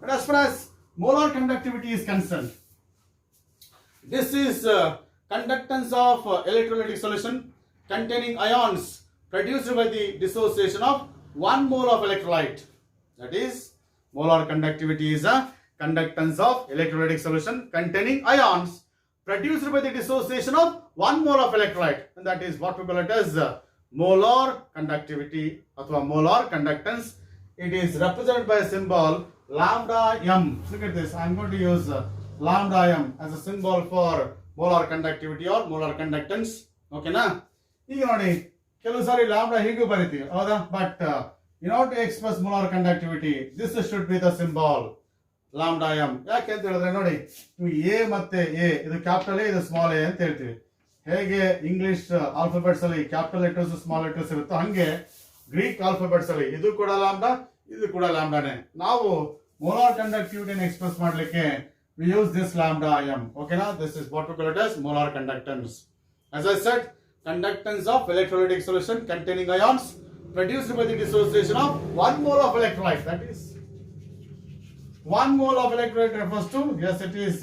And as far as molar conductivity is concerned, this is conductance of electrolytic solution containing ions produced by the dissociation of 1 mole of electrolyte. That is, molar conductivity is a conductance of electrolytic solution containing ions produced by the dissociation of 1 mole of electrolyte, and that is what we call it as molar conductivity or molar conductance. It is represented by a symbol lambda m. Look at this. I am going to use lambda m as a symbol for molar conductivity or molar conductance. ಓಕೆನಾ? ಈಗ ನೋಡಿ ಕೆಲವು ಸಾರಿ lambda ಹೀಗೂ ಬರಿತೀವಿ ಹೌದಾ, but in order to express molar conductivity this should be the symbol lambda m. ಯಾಕೆ ಅಂತ ಹೇಳಿದ್ರೆ ನೋಡಿ, ನೀವು ಎ ಮತ್ತೆ ಎ ಇದು ಕ್ಯಾಪಿಟಲ್ ಎ ಇದು ಸ್ಮಾಲ್ ಎ ಅಂತ ಹೇಳ್ತೀವಿ. ಹೇಗೆ ಇಂಗ್ಲಿಷ್ ಆಲ್ಫಾಬೆಟ್ಸ್ ಅಲ್ಲಿ ಕ್ಯಾಪಿಟಲ್ ಲೆಟರ್ಸ್ ಸ್ಮಾಲ್ ಲೆಟರ್ಸ್ ಇರುತ್ತೋ ಹಂಗೆ ಗ್ರೀಕ್ ಆಲ್ಫಾಬೆಟ್ಸ್ ಅಲ್ಲಿ ಇದು ಕೂಡ ಲ್ಯಾಂಬ್ಡಾ ಇದು ಕೂಡ ಲ್ಯಾಂಬ್ಡಾನೆ. ನಾವು molar conductivity ಎಕ್ಸ್ಪ್ರೆಸ್ ಮಾಡಲಿಕ್ಕೆ we use this lambda m. ಓಕೆನಾ? This is what we call it as molar conductance. As I said, conductance of electrolytic solution containing ions produced by the dissociation of 1 mole of electrolyte. That is 1 mole of electrolyte refers to, yes, it is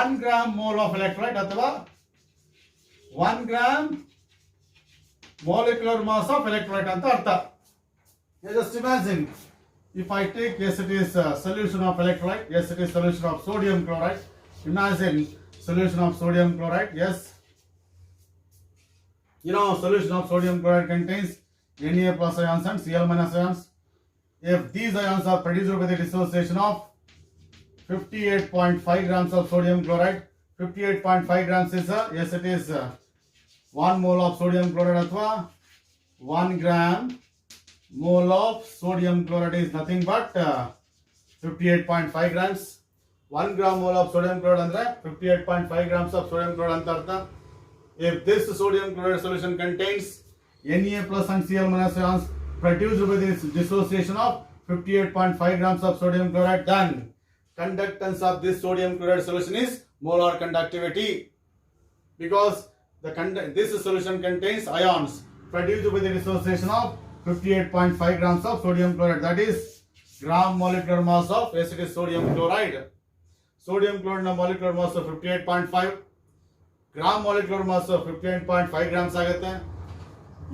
1 gram mole of electrolyte ಅಥವಾ 1 gram molecular mass of electrolyte ಅಂತ ಅರ್ಥ. Just imagine if I take, yes, it is solution of electrolyte, yes, it is solution of sodium chloride. Imagine solution of sodium chloride, yes. You know, solution of sodium chloride contains Na plus ions and Cl minus ions. If these ions are produced by the dissociation of 58.5 grams of sodium chloride, 58.5 grams is, yes, it is 1 mole of sodium chloride athwa 1 gram mole of sodium chloride is nothing but 58.5 grams. 1 gram mole of sodium chloride andre 58.5 grams of sodium chloride anta artha. If this sodium chloride solution contains Na plus and Cl minus ions produced by this dissociation of 58.5 grams of sodium chloride, then conductance of this sodium chloride solution is molar conductivity, because this solution contains ions produced by the dissociation of 58.5 grams of sodium chloride. That is gram molecular mass of, yes, it is sodium chloride. Sodium chloride molecular mass of 58.5, gram molecular mass of 58.5 grams ಆಗುತ್ತೆ.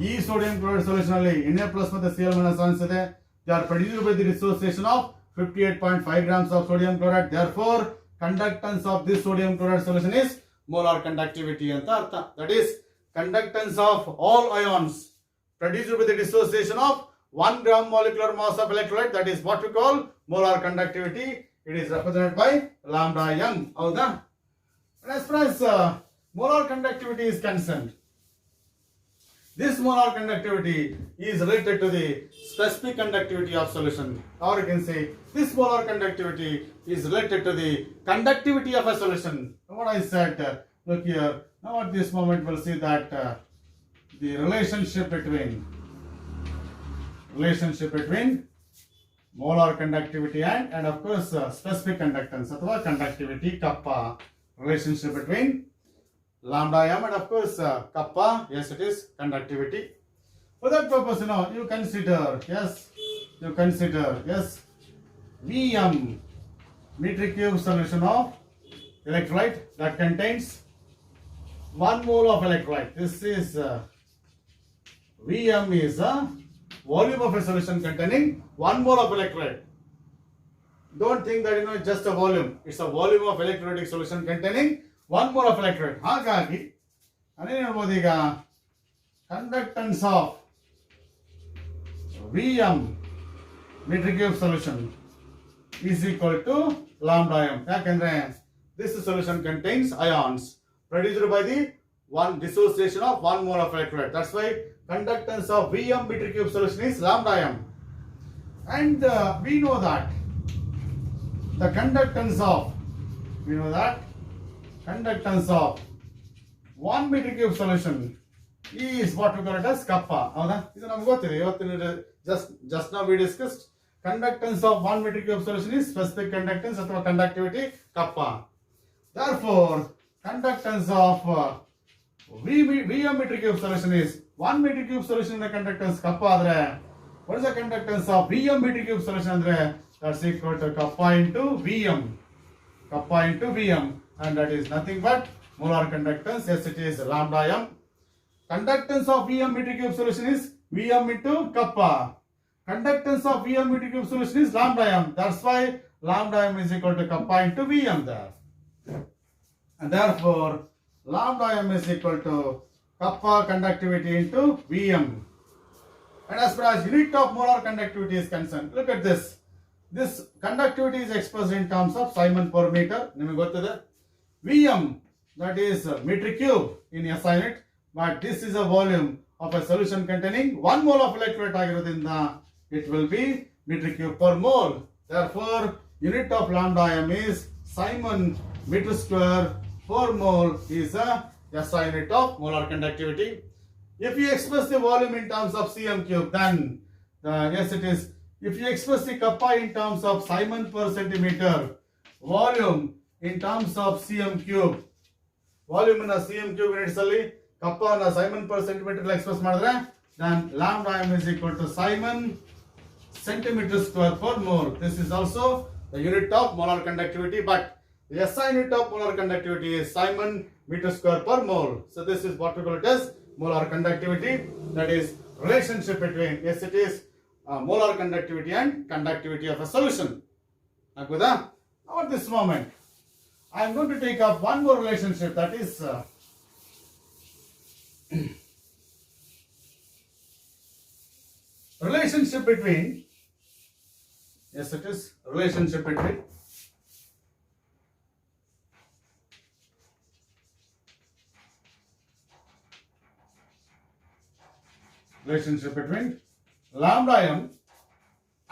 ಈ sodium chloride solution ಅಲ್ಲಿ Na plus ಮತ್ತೆ Cl minus ions ಇದೆ. They are produced by the dissociation of 58.5 grams of sodium chloride. Therefore, conductance of this sodium chloride solution is molar conductivity ಅಂತ ಅರ್ಥ. That is conductance of all ions produced by the dissociation of 1 gram molecular mass of electrolyte, that is what we call molar conductivity. It is represented by lambda m. ಹೌದಾ? As far as molar conductivity is concerned, this molar conductivity is related to the specific conductivity of solution, or you can say this molar conductivity is related to the conductivity of a solution. What I said, look here, now at this moment we'll see that the relationship between molar conductivity and of course specific conductance athwa conductivity kappa, relationship between lambda m and of course kappa, yes, it is conductivity. For that purpose, you consider Vm, metric cube solution of electrolyte that contains 1 mole of electrolyte. This is Vm is a volume of a solution containing 1 mole of electrolyte. Don't think that it's just a volume. It's a volume of electrolytic solution containing 1 mole of electrolyte. ಹಾಗಾಗಿ ಅದೇ ಹೇಳ್ಬೋದು ಈಗ conductance of Vm metric cube solution is equal to lambda m. ಯಾಕಂದ್ರೆ this solution contains ions produced by the dissociation of 1 mole of electrolyte. That's why conductance of Vm metric cube solution is lambda m. And we know that the conductance of 1 metric cube solution is what we call it as kappa. ಹೌದಾ? ಇದು ನಮ್ಗೆ ಗೊತ್ತಿದೆ. ಇವತ್ತಿನ just now we discussed conductance of 1 metric cube solution is specific conductance ಅಥವಾ conductivity kappa. Therefore, conductance of Vm metric cube solution is 1 metric cube solution in conductance kappa ಆದರೆ what is the conductance of Vm metric cube solution ಅಂದ್ರೆ that's equal to kappa into Vm, and that is nothing but molar conductance. Yes, it is lambda m. Conductance of Vm metric cube solution is Vm into kappa. Conductance of Vm metric cube solution is lambda m. That's why lambda m is equal to kappa into Vm there. And therefore, lambda m is equal to kappa conductivity into Vm. And as far as unit of molar conductivity is concerned, look at this. This conductivity is expressed in terms of Simon per meter. ನಿಮಗೆ ಗೊತ್ತಿದೆ Vm, that is meter cube in SI unit, but this is a volume of a solution containing 1 mole of electrolyte ಆಗಿರೋದ್ರಿಂದ it will be meter cube per mole. Therefore, unit of lambda m is Simon meter square per mole is a SI unit of molar conductivity. If you express the volume in terms of cm cube, then yes it is. If you express the kappa in terms of Simon per centimeter, volume in terms of cm cube, volume in a cm cube units ಅಲ್ಲಿ kappa na Simon per centimeter express ಮಾಡಿದ್ರೆ, then lambda m is equal to Simon centimeter square per mole. This is also the unit of molar conductivity, but the SI unit of molar conductivity is Simon meter square per mole. So this is what we call it as molar conductivity. That is relationship between, yes it is molar conductivity and conductivity of a solution. Now at this moment, I am going to take up one more relationship, that is relationship between, yes it is relationship between lambda m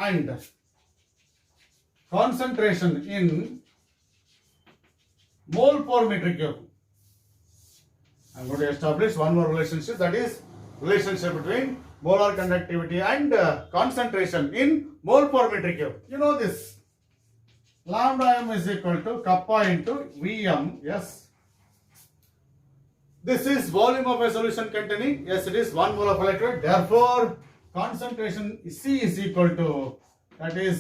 and concentration in mole per meter cube. I am going to establish one more relationship, that is relationship between molar conductivity and concentration in mole per meter cube. You know this. Lambda m is equal to kappa into Vm. Yes. This is volume of a solution containing, yes it is 1 mole of electrolyte. Therefore, concentration C is equal to, that is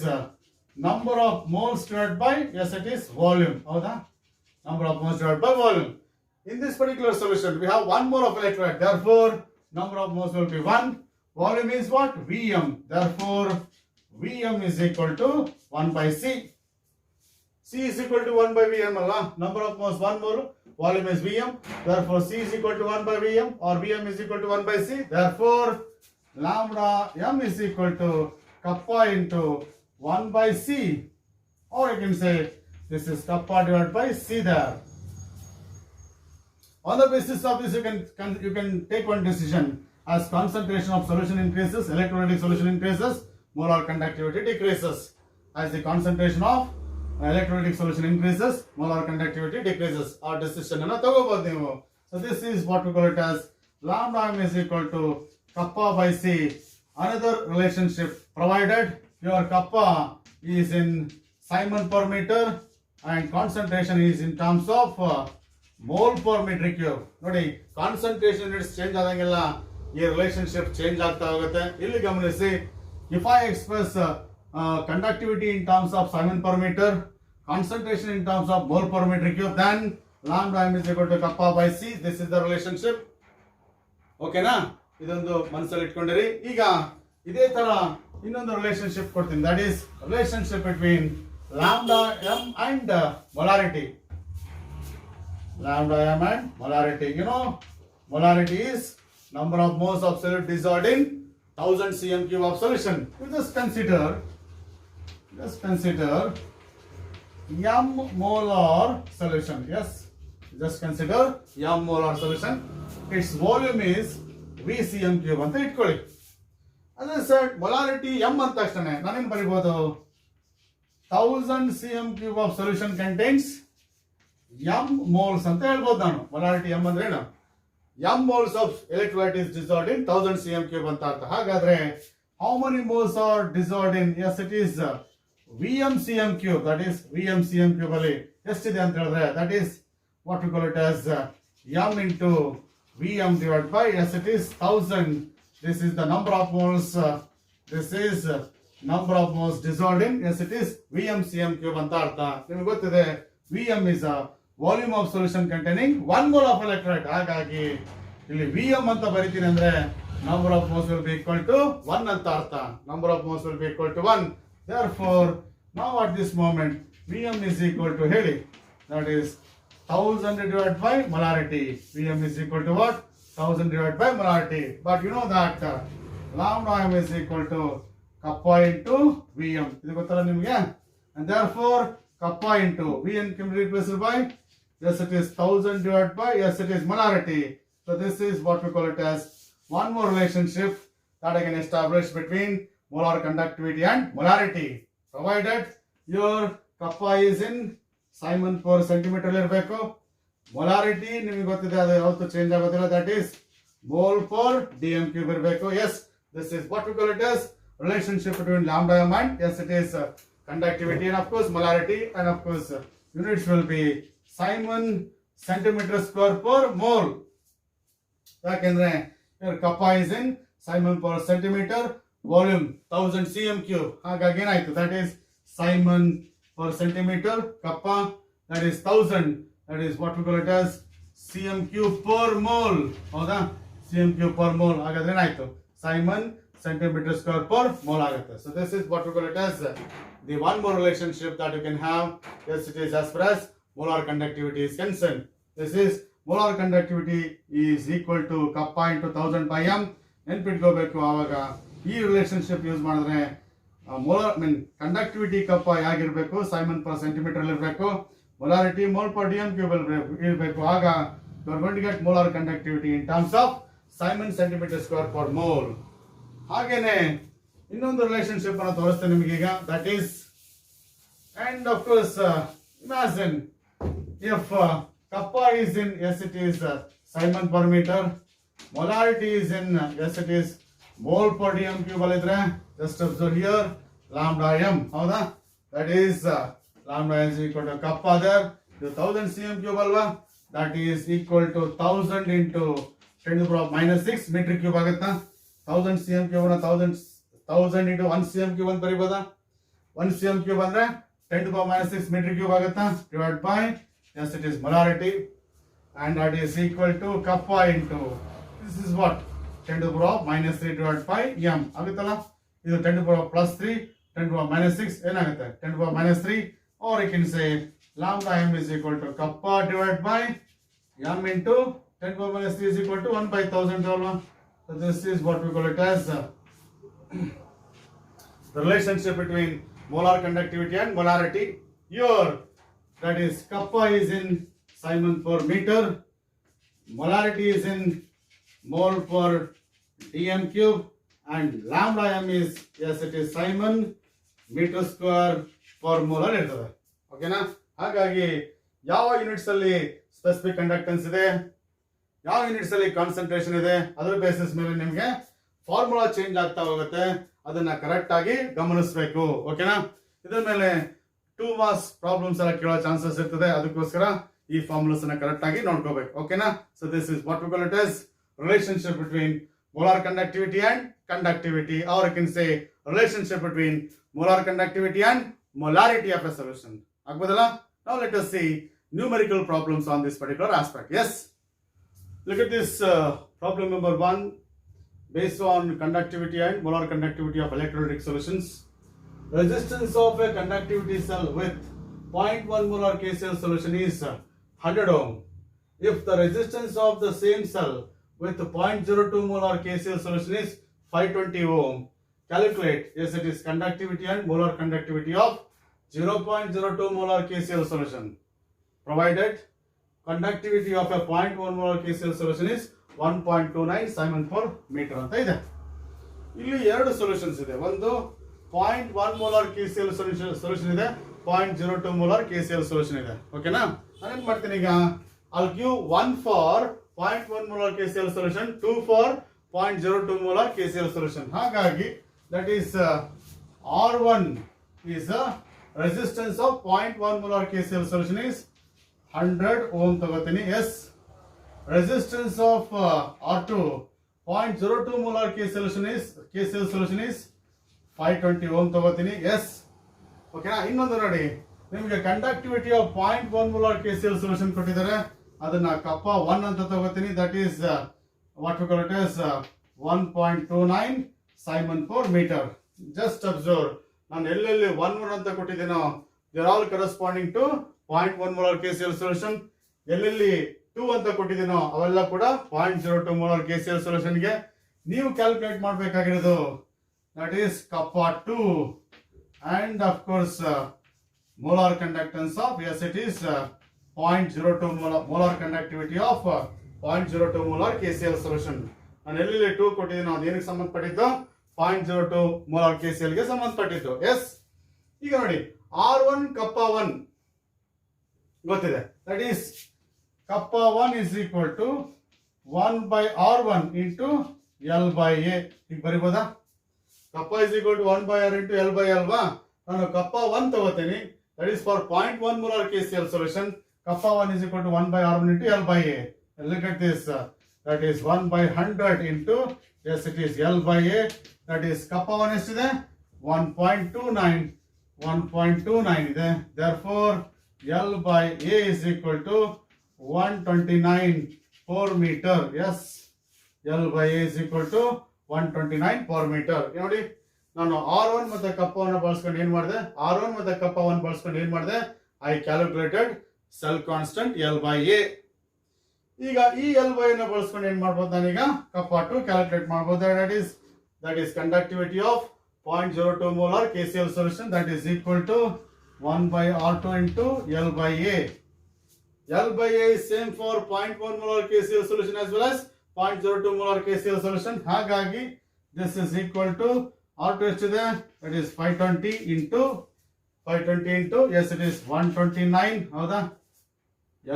number of moles divided by, yes it is volume. Number of moles divided by volume. In this particular solution, we have 1 mole of electrolyte. Therefore, number of moles will be 1. Volume is what? Vm. Therefore, Vm is equal to 1 by C. C is equal to 1 by Vm. Number of moles 1 mole. Volume is Vm. Therefore, C is equal to 1 by Vm, or Vm is equal to 1 by C. Therefore, lambda m is equal to kappa into 1 by C. Or you can say this is kappa divided by C there. On the basis of this, you can take one decision. As concentration of solution increases, electrolytic solution increases, molar conductivity decreases. As the concentration of electrolytic solution increases, molar conductivity decreases. Our decision is so this is what we call it as lambda m is equal to kappa by C. Another relationship, provided your kappa is in Simon per meter and concentration is in terms of mole per meter cube. ನೋಡಿ, concentration units change ಆದಂಗೆಲ್ಲ ಈ relationship change ಆಗ್ತಾ ಹೋಗುತ್ತೆ. ಇಲ್ಲಿ ಗಮನಿಸಿ, if I express conductivity in terms of Simon per meter, concentration in terms of mole per meter cube, then lambda m is equal to kappa by C. This is the relationship. ಓಕೆನಾ? ಇದೊಂದು ಮನಸ್ಸಲ್ಲಿ ಇಟ್ಕೊಂಡಿರಿ. ಈಗ ಇದೇ ತರ ಇನ್ನೊಂದು relationship ಕೊಡ್ತೀನಿ, that is relationship between lambda m and molarity. Lambda m and molarity. You know, molarity is number of moles of solute dissolved in 1000 cm cube of solution. You just consider m molar solution. Yes, just consider m molar solution. Its volume is V cm cube ಅಂತ ಇಟ್ಕೊಳ್ಳಿ. As I said, molarity m ಅಂತ ತಕ್ಷಣ ನಾನೇನು ಬರೀಬಹುದು? 1000 cm cube of solution contains m moles ಅಂತ ಹೇಳ್ಬೋದು ನಾನು. molarity m ಅಂದ್ರೆ ಏನು? m moles of electrolyte is dissolved in 1000 cm cube ಅಂತ ಅರ್ಥ. ಹಾಗಾದ್ರೆ how many moles are dissolved in? Yes, it is Vm cm cube. That is Vm cm cube ಅಲ್ಲಿ ಎಷ್ಟಿದೆ ಅಂತ ಹೇಳಿದ್ರೆ, that is what we call it as m into Vm divided by, yes it is 1000. This is the number of moles. This is number of moles dissolved in, yes it is Vm cm cube ಅಂತ ಅರ್ಥ. ನಿಮಗೆ ಗೊತ್ತಿದೆ Vm is a volume of solution containing 1 mole of electrolyte. ಹಾಗಾಗಿ ಇಲ್ಲಿ Vm ಅಂತ ಬರೀತೀನಿ ಅಂದ್ರೆ number of moles will be equal to 1 ಅಂತ ಅರ್ಥ. Number of moles will be equal to 1. Therefore, now at this moment Vm is equal to ಹೇಳಿ, that is 1000 divided by molarity. Vm is equal to what? 1000 divided by molarity. But you know that lambda m is equal to kappa into Vm. ಇದು ಗೊತ್ತಲ್ಲ ನಿಮಗೆ? And therefore kappa into Vn can be replaced by, yes it is 1000 divided by, yes it is molarity. So this is what we call it as one more relationship that I can establish between molar conductivity and molarity, provided your kappa is in Simon per centimeter ಇರಬೇಕು. Molarity ನಿಮಗೆ ಗೊತ್ತಿದೆ, ಅದು ಯಾವತ್ತೂ change ಆಗೋದಿಲ್ಲ, that is mole per dm cube ಇರಬೇಕು. Yes, this is what we call it as relationship between lambda m and, yes it is conductivity and of course molarity, and of course units will be Simon centimeter square per mole. ಯಾಕೆಂದ್ರೆ ಕಪ್ಪ is in Simon per centimeter, volume 1000 cm cube. ಹಾಗಾಗಿ ಏನಾಯ್ತು, that is Simon per centimeter, ಕಪ್ಪ that is 1000, that is what we call it as cm cube per mole. ಹೌದಾ, cm cube per mole. ಹಾಗಾದ್ರೆ ಏನಾಯ್ತು, Simon centimeter square per mole ಆಗುತ್ತೆ. So this is what we call it as the one more relationship that you can have. Yes, it is as far as molar conductivity is concerned. This is molar conductivity is equal to kappa into 1000 by m. ನೆನ್ಪಿಟ್ಕೋಬೇಕು, ಆವಾಗ ಈ relationship use ಮಾಡಿದ್ರೆ molar conductivity ಕಪ್ಪ ಹೇಗಿರ್ಬೇಕು, Simon per centimeter ಇರಬೇಕು, molarity mole per dm cube ಇರಬೇಕು. ಆಗ you are going to get molar conductivity in terms of Simon centimeter square per mole. ಹಾಗೇನೆ ಇನ್ನೊಂದು ರಿಲೇಶನ್ಶಿಪ್ ಅನ್ನು ತೋರಿಸ್ತೇನೆ ನಿಮಗೀಗ, that is, and of course imagine if kappa is in, yes it is Simon per meter, molarity is in, yes it is mole per dm cube ಅಲ್ಲಿದ್ರೆ, just observe here lambda m. ಹೌದಾ, that is lambda is equal to kappa there, ಇದು 1000 cm cube ಅಲ್ವಾ, that is equal to 1000 into 10 to the power minus 6 meter cube ಆಗುತ್ತಾ. 1000 cm cube ಅನ್ನ 1000 into 1 cm cube ಅಂತ ಬರೀಬೋದಾ, 1 cm cube ಅಂದ್ರೆ 10 to the power minus 6 meter cube ಆಗುತ್ತಾ, divided by, yes it is molarity, and that is equal to kappa into, this is what, 10 to the power minus 3 divided by m ಆಗುತ್ತಲ್ಲ. ಇದು 10 to the power plus 3, 10 to the power minus 6 ಏನಾಗುತ್ತೆ, 10 to the power minus 3, or you can say lambda m is equal to kappa divided by m into 10 to the power minus 3 is equal to 1 by 1000 ಅಲ್ವಾ. So this is what we call it as the relationship between molar conductivity and molarity. Here, that is kappa is in Simon per meter, molarity is in mole per dm cube, and lambda m is, yes it is Simon meter square per mole ಅಲ್ಲಿ ಇರ್ತದೆ. ಓಕೆನಾ, ಹಾಗಾಗಿ ಯಾವ units ಅಲ್ಲಿ specific conductance ಇದೆ, ಯಾವ units ಅಲ್ಲಿ concentration ಇದೆ, ಅದರ ಬೇಸಿಸ್ ಮೇಲೆ ನಿಮಗೆ ಫಾರ್ಮುಲಾ ಚೇಂಜ್ ಆಗ್ತಾ ಹೋಗುತ್ತೆ, ಅದನ್ನ ಕರೆಕ್ಟ್ ಆಗಿ ಗಮನಿಸಬೇಕು. ಓಕೆನಾ, ಇದರ ಮೇಲೆ 2 ಮಾರ್ಕ್ಸ್ ಪ್ರಾಬ್ಲಮ್ಸ್ ಎಲ್ಲ ಕೇಳೋ ಚಾನ್ಸಸ್ ಇರ್ತದೆ, ಅದಕ್ಕೋಸ್ಕರ ಈ ಫಾರ್ಮುಲಾಸ್ ಅನ್ನ ಕರೆಕ್ಟ್ ಆಗಿ ನೋಡ್ಕೋಬೇಕು. ಓಕೆನಾ, so this is what we call it as relationship between molar conductivity and conductivity, or you can say relationship between molar conductivity and molarity of a solution. ಆಗ್ಬೋದಲ್ಲ? Now let us see numerical problems on this particular aspect. Yes, look at this problem number 1, based on conductivity and molar conductivity of electrolytic solutions. Resistance of a conductivity cell with 0.1 molar KCl solution is 100 ohm. If the resistance of the same cell with 0.02 molar KCl solution is 520 ohm, calculate, yes it is conductivity and molar conductivity of 0.02 molar KCl solution, provided conductivity of a 0.1 molar KCl solution is 1.29 Simon per meter ಅಂತ ಇದೆ. ಇಲ್ಲಿ ಎರಡು solutions ಇದೆ, ಒಂದು 0.1 molar KCl solution ಇದೆ, 0.02 molar KCl solution ಇದೆ. ಓಕೆನಾ, ನಾನೇನ್ ಮಾಡ್ತೀನಿ ಈಗ, I'll give 1 for 0.1 molar KCl solution, 2 for 0.02 molar KCl solution. ಹಾಗಾಗಿ that is R1 is a resistance of 0.1 molar KCl solution is 100 ohm ತಗೋತೀನಿ. Yes, resistance of R2 0.02 molar KCl solution is 520 ohm ತಗೋತೀನಿ. Yes, ಓಕೆನಾ. ಇನ್ನೊಂದು ನೋಡಿ, ನಿಮಗೆ conductivity of 0.1 molar KCl solution ಕೊಟ್ಟಿದ್ದಾರೆ, ಅದನ್ನ ಕಪ್ಪ 1 ಅಂತ ತಗೋತೀನಿ, that is what we call it as 1.29 Simon per meter. Just observe, ನಾನು ಎಲ್ಲೆಲ್ಲಿ 1 ಅಂತ ಕೊಟ್ಟಿದ್ದೀನೋ they are all corresponding to 0.1 molar KCl solution. ಎಲ್ಲೆಲ್ಲಿ 2 ಅಂತ ಕೊಟ್ಟಿದ್ದೀನೋ ಅವೆಲ್ಲ ಕೂಡ 0.02 molar KCl solution ಗೆ. ನೀವು ಕ್ಯಾಲ್ಕುಲೇಟ್ ಮಾಡಬೇಕಾಗಿರೋದು that is kappa 2, and of course molar conductance of, yes, it is 0.02 molar conductivity of 0.02 molar KCl solution. ನಾನು ಎಲ್ಲಿ 2 ಕೊಟ್ಟಿದ್ದೀನಿ, ನಾವು ಏನಕ್ಕೆ ಸಂಬಂಧಪಟ್ಟಿದ್ದು 0.02 molar KCl ಗೆ ಸಂಬಂಧಪಟ್ಟಿದ್ದು. ಎಸ್, ಈಗ ನೋಡಿ R1 kappa 1 ಗೊತ್ತಿದೆ, that is kappa 1 is equal to 1 by R1 into L by A. ಈಗ ಬರಿಬೋದಾ? kappa is equal to 1 by R into L by L ವಾ? ನಾನು kappa 1 ತಗೋತೀನಿ, that is for 0.1 molar KCl solution. Kappa 1 is equal to 1 by R1 into L by A. And look at this, that is 1 by 100 into, yes, it is L by A, that is kappa 1 ಎಷ್ಟಿದೆ? 1.29 ಇದೆ. Therefore L by A is equal to 129 per meter. Yes, L by A is equal to 129 per meter. ನೋಡಿ, ನಾನು R1 ಮತ್ತೆ kappa 1 ಬಳಸ್ಕೊಂಡು ಏನು ಮಾಡಿದೆ? R1 ಮತ್ತೆ kappa 1 ಬಳಸ್ಕೊಂಡು ಏನು ಮಾಡಿದೆ? I calculated cell constant L by A. ಈಗ ಈ L by A ನ ಬಳಸ್ಕೊಂಡು ಏನು ಮಾಡ್ಬೋದು? ನಾನೀಗ kappa 2 ಕ್ಯಾಲ್ಕುಲೇಟ್ ಮಾಡ್ಬೋದು. that is conductivity of 0.02 molar KCl solution, that is equal to 1 by R2 into L by A. L by A is same for 0.1 molar KCl solution as well as 0.02 molar KCl solution. ಹಾಗಾಗಿ this is equal to R2 ಎಷ್ಟಿದೆ? that is 520 into, yes, it is 129. ಹೌದಾ?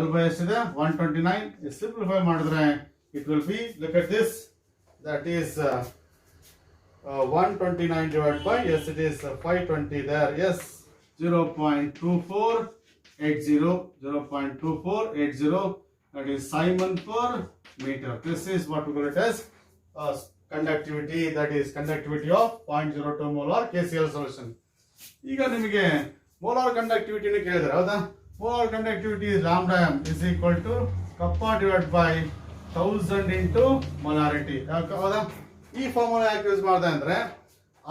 L by ಎಷ್ಟಿದೆ? 129. Simplify ಮಾಡಿದ್ರೆ it will be, look at this, that is 129 divided by, yes, it is 520 there. Yes, 0.2480, that is Simon per meter. This is what we call it as conductivity, that is conductivity of 0.02 molar KCl solution. ಈಗ ನಿಮಗೆ molar conductivity ನ ಕೇಳಿದ್ರೆ, ಹೌದಾ? molar conductivity is lambda m is equal to kappa divided by 1000 into molarity. ಹೌದಾ? ಈ formula ಯಾಕೆ use ಮಾಡಿದೆ ಅಂದ್ರೆ,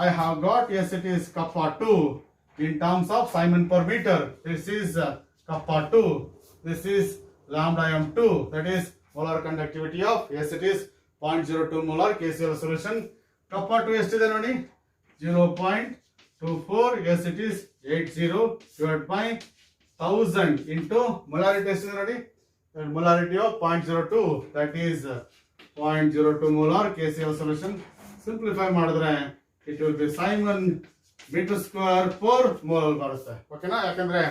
I have got, yes, it is kappa 2 in terms of Simon per meter. This is kappa 2, this is lambda m2, that is molar conductivity of, yes, it is 0.02 molar KCl solution. kappa 2 ಎಷ್ಟಿದೆ ನೋಡಿ? 0.24, yes, it is 80 divided by 1000 into molarity ಎಷ್ಟಿದೆ ನೋಡಿ? molarity of 0.02, that is 0.02 molar KCl solution. Simplify ಮಾಡಿದ್ರೆ it will be Simon meter square per mole ಬರುತ್ತೆ. ಓಕೆನಾ? ಯಾಕಂದ್ರೆ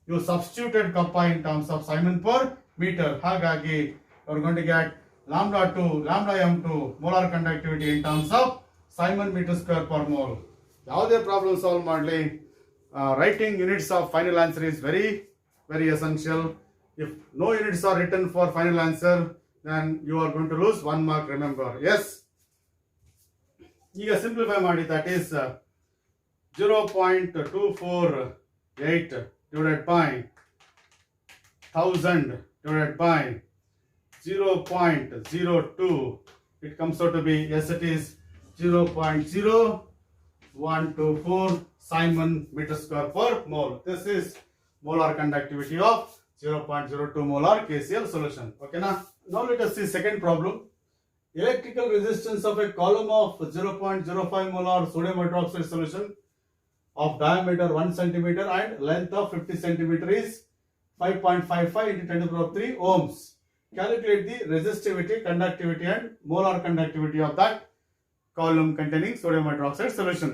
you substituted kappa in terms of Simon per meter. ಹಾಗಾಗಿ you are going to get lambda m2 molar conductivity in terms of Simon meter square per mole. ಯಾವುದೇ problem solve ಮಾಡಲಿ, writing units of final answer is very, very essential. If no units are written for final answer, then you are going to lose 1 mark, remember. Yes, ಈಗ simplify ಮಾಡಿ, that is 0.248 divided by 1000 divided by 0.02, it comes out to be, yes, it is 0.0124 Simon meter square per mole. This is molar conductivity of 0.02 molar KCl solution. Okay, now let us see second problem. Electrical resistance of a column of 0.05 molar sodium hydroxide solution of diameter 1 centimeter and length of 50 centimeter is 5.55 into 10 to the power of 3 ohms. Calculate the resistivity, conductivity and molar conductivity of that column containing sodium hydroxide solution.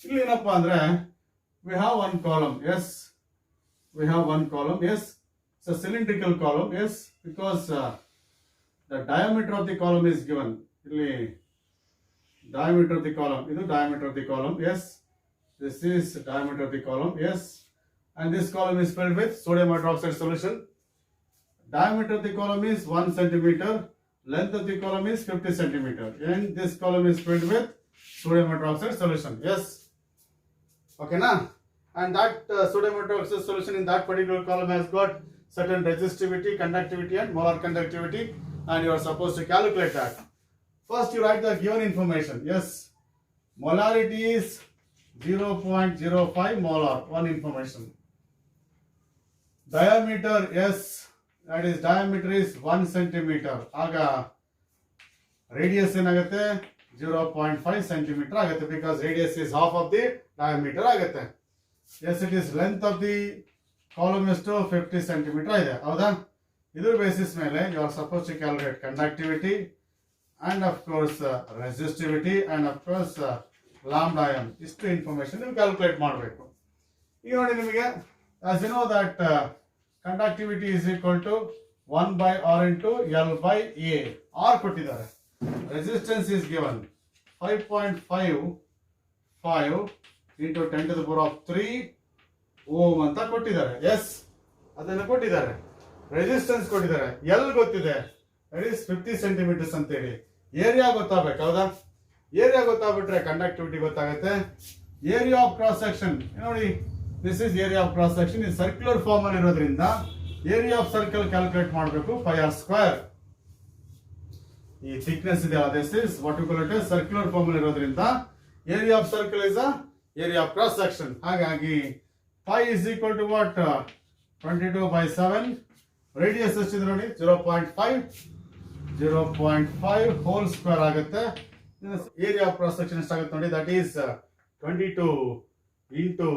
ಇಲ್ಲಿ ಏನಪ್ಪ ಅಂದ್ರೆ, we have one column, yes, we have one column, yes, it's a cylindrical column, yes, because the diameter of the column is given. ಇಲ್ಲಿ diameter of the column, ಇದು diameter of the column, yes, this is diameter of the column, yes, and this column is filled with sodium hydroxide solution. Diameter of the column is 1 centimeter, length of the column is 50 centimeter, and this column is filled with sodium hydroxide solution. Yes, okay na? And that sodium hydroxide solution in that particular column has got certain resistivity, conductivity and molar conductivity, and you are supposed to calculate that. First you write the given information. Yes, molarity is 0.05 molar, one information. Diameter, yes, that is diameter is 1 centimeter. ಆಗ radius ಏನಾಗುತ್ತೆ 0.5 centimeter ಆಗುತ್ತೆ because radius is half of the diameter ಆಗುತ್ತೆ. Yes, it is length of the column ಎಷ್ಟು 50 centimeter ಇದೆ ಹೌದಾ. ಇದ್ರ basis ಮೇಲೆ you are supposed to calculate conductivity and of course resistivity and of course lambda m. ಇಷ್ಟು information ನೀವು calculate ಮಾಡಬೇಕು. ಈಗ ನೋಡಿ ನಿಮಗೆ as you know that conductivity is equal to 1 by r into L by A. R ಕೊಟ್ಟಿದ್ದಾರೆ. Resistance is given 5.55 into 10 to the power of 3 ohm ಅಂತ ಕೊಟ್ಟಿದ್ದಾರೆ. S ಅದನ್ನು ಕೊಟ್ಟಿದ್ದಾರೆ. ರೆಸಿಸ್ಟೆನ್ಸ್ ಕೊಟ್ಟಿದ್ದಾರೆ. ಎಲ್ ಗೊತ್ತಿದೆ, ದಟ್ ಈಸ್ 50 ಸೆಂಟಿಮೀಟರ್ಸ್ ಅಂತೇಳಿ. ಏರಿಯಾ ಗೊತ್ತಾಗಬೇಕು ಹೌದಾ. ಏರಿಯಾ ಗೊತ್ತಾಗ್ಬಿಟ್ರೆ ಕಂಡಕ್ಟಿವಿಟಿ ಗೊತ್ತಾಗುತ್ತೆ. ಏರಿಯಾ ಆಫ್ ಕ್ರಾಸ್ ಸೆಕ್ಷನ್ ನೋಡಿ, this is area of cross section. ಇದು ಸರ್ಕ್ಯುಲರ್ ಫಾರ್ಮ್ ಅಲ್ಲಿ ಇರೋದ್ರಿಂದ ಏರಿಯಾ ಆಫ್ ಸರ್ಕಲ್ ಕ್ಯಾಲ್ಕುಲೇಟ್ ಮಾಡಬೇಕು ಪೈ ಆರ್ ಸ್ಕ್ವೇರ್. ಈ ಥಿಕ್ನೆಸ್ ಇದೆ, this is what you call it circular form ಅಲ್ಲಿ ಇರೋದ್ರಿಂದ area of circle is area of cross section. ಹಾಗಾಗಿ pi is equal to what 22/7. Radius ಎಷ್ಟಿದೆ ನೋಡಿ 0.5 ಹೋಲ್ ಸ್ಕ್ವೇರ್ ಆಗುತ್ತೆ. Area of cross section ಎಷ್ಟಾಗುತ್ತೆ ನೋಡಿ, that is 22 into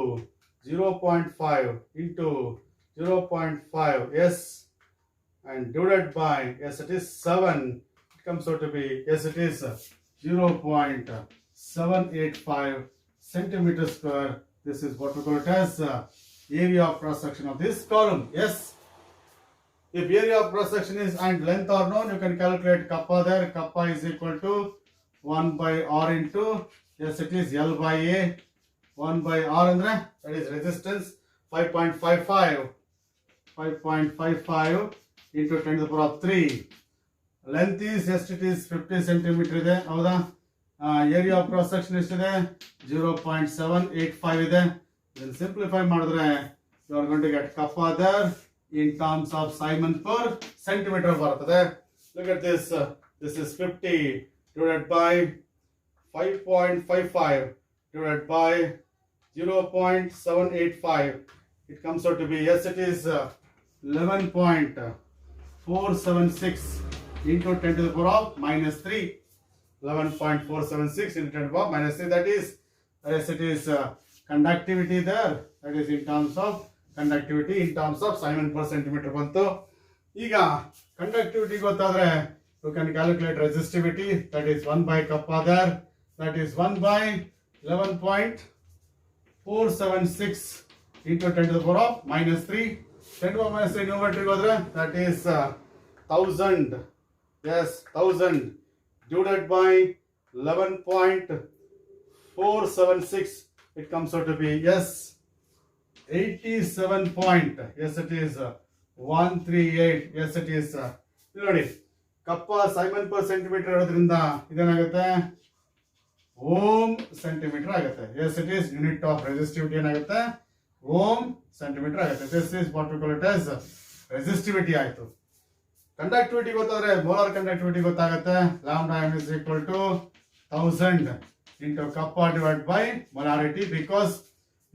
0.5 into 0.5 yes and divided by yes it is 7. It comes out to be yes it is 0.785 centimeter square. This is what we call it as area of cross section of this column. Yes, if area of cross section is and length are known, you can calculate kappa there. Kappa is equal to 1 by r into yes it is L by A. 1 by r andre that is resistance 5.55 into 10 to the power of 3. Length is yes it is 50 centimeter ಇದೆ ಹೌದಾ. Area of cross section ಎಷ್ಟಿದೆ 0.785 ಇದೆ. ಇದನ್ನು simplify ಮಾಡಿದ್ರೆ you are going to get kappa there in terms of Simon per centimeter ಬರ್ತದೆ. Look at this. This is 50 divided by 5.55 divided by 0.785. It comes out to be yes it is 11.476 into 10 to the power of minus 3. 11.476 into 10 to the power of minus 3. That is yes it is conductivity there. That is in terms of conductivity in terms of Simon per centimeter ಬಂತು. ಈಗ conductivity ಗೊತ್ತಾದ್ರೆ you can calculate resistivity. That is 1 by kappa there. That is 1 by 11.476 into 10 to the power of minus 3. 10 to the power minus 3 numerator ಹೋದ್ರೆ that is 1000. Yes, 1000 divided by 11.476. It comes out to be yes 87 point. Yes it is 138. Yes it is ನೋಡಿ ಕಪ್ಪ Simon per centimetre ಇರೋದ್ರಿಂದ ಇದೇನಾಗುತ್ತೆ ohm centimetre ಆಗುತ್ತೆ. Yes it is unit of resistivity ಏನಾಗುತ್ತೆ ohm centimetre ಆಗುತ್ತೆ. This is what we call it as resistivity ಆಯ್ತು. Conductivity ಗೊತ್ತಾದ್ರೆ molar conductivity ಗೊತ್ತಾಗುತ್ತೆ. Lambda m is equal to 1000 into kappa divided by molarity because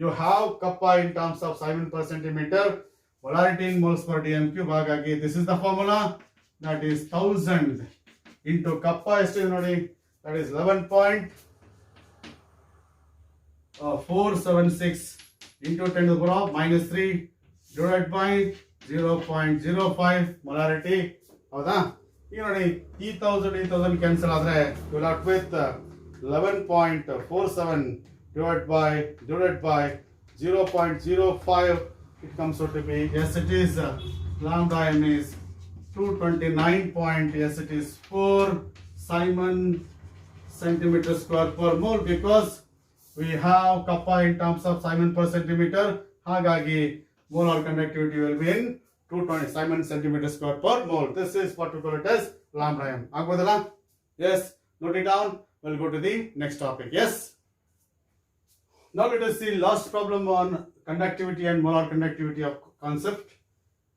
you have kappa in terms of Simon per centimeter, molarity in moles per dm cube. ಹಾಗಾಗಿ this is the formula, that is 1000 into kappa ಎಷ್ಟಿದೆ ನೋಡಿ, that is 11.476 into 10 to the power of minus 3 divided by 0.05 molarity. ಹೌದಾ. ಈಗ ನೋಡಿ ಈ 1000 cancel ಆದ್ರೆ you will left with 11.47 divided by 0.05. It comes out to be yes it is lambda m is 229 point yes it is 4 Simon centimeter square per mole because we have kappa in terms of Simon per centimeter. ಹಾಗಾಗಿ molar conductivity will be in 220 Simon centimeter square per mole. This is what we call it as lambda m. ಆಗ್ಬೋದಲ್ಲ? Yes, note it down. We'll go to the next topic. Yes. Now let us see last problem on conductivity and molar conductivity of concept.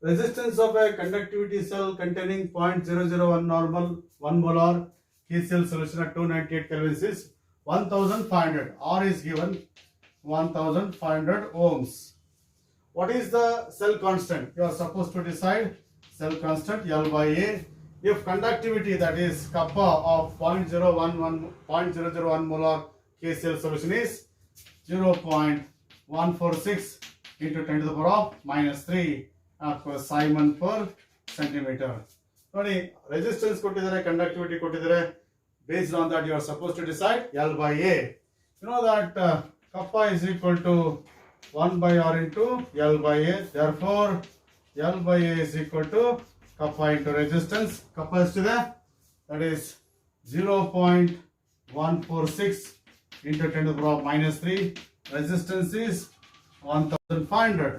Resistance of a conductivity cell containing 0.001 normal 1 molar KCl solution at 298 Kelvin is 1500. R is given 1500 ohms. What is the cell constant? You are supposed to decide cell constant L by A. if conductivity, that is kappa of 0.001 molar KCl solution is 0.146 into 10 to the power of minus 3 of course Simon per centimeter. ನೋಡಿ resistance ಕೊಟ್ಟಿದ್ದಾರೆ, conductivity ಕೊಟ್ಟಿದ್ದಾರೆ. Based on that you are supposed to decide L by A. You know that kappa is equal to 1 by R into L by A. Therefore L by A is equal to kappa into resistance. Kappa is to that is 0.146 into 10 to the power of minus 3. Resistance is 1500.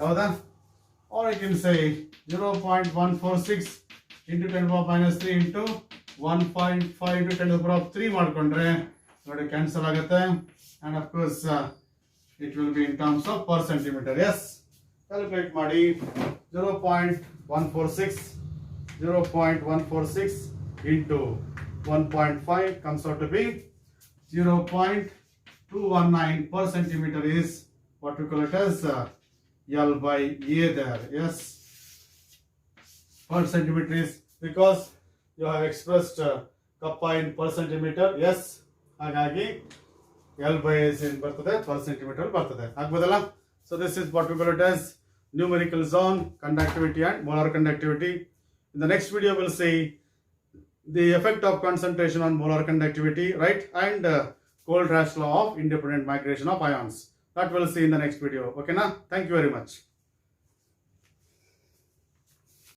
Or I can say 0.146 into 10 to the power of minus 3 into 1.5 into 10 to the power of 3 ಮಾಡ್ಕೊಂಡ್ರೆ ನೋಡಿ cancel ಆಗುತ್ತೆ, and of course it will be in terms of per centimeter. Yes, calculate ಮಾಡಿ 0.146 into 1.5 comes out to be 0.219 per centimeter is what we call it as L by A there. Yes, per centimeter is because you have expressed kappa in per centimeter. Yes, ಹಾಗಾಗಿ L by A in ಬರ್ತದೆ, per centimeter ಬರ್ತದೆ, ಆಗ್ಬೋದಲ್ಲ. So this is what we call it as numericals on conductivity and molar conductivity. In the next video we'll see the effect of concentration on molar conductivity, right, and Cold-Rasch law of independent migration of ions. That we'll see in the next video. Okay na? Thank you very much.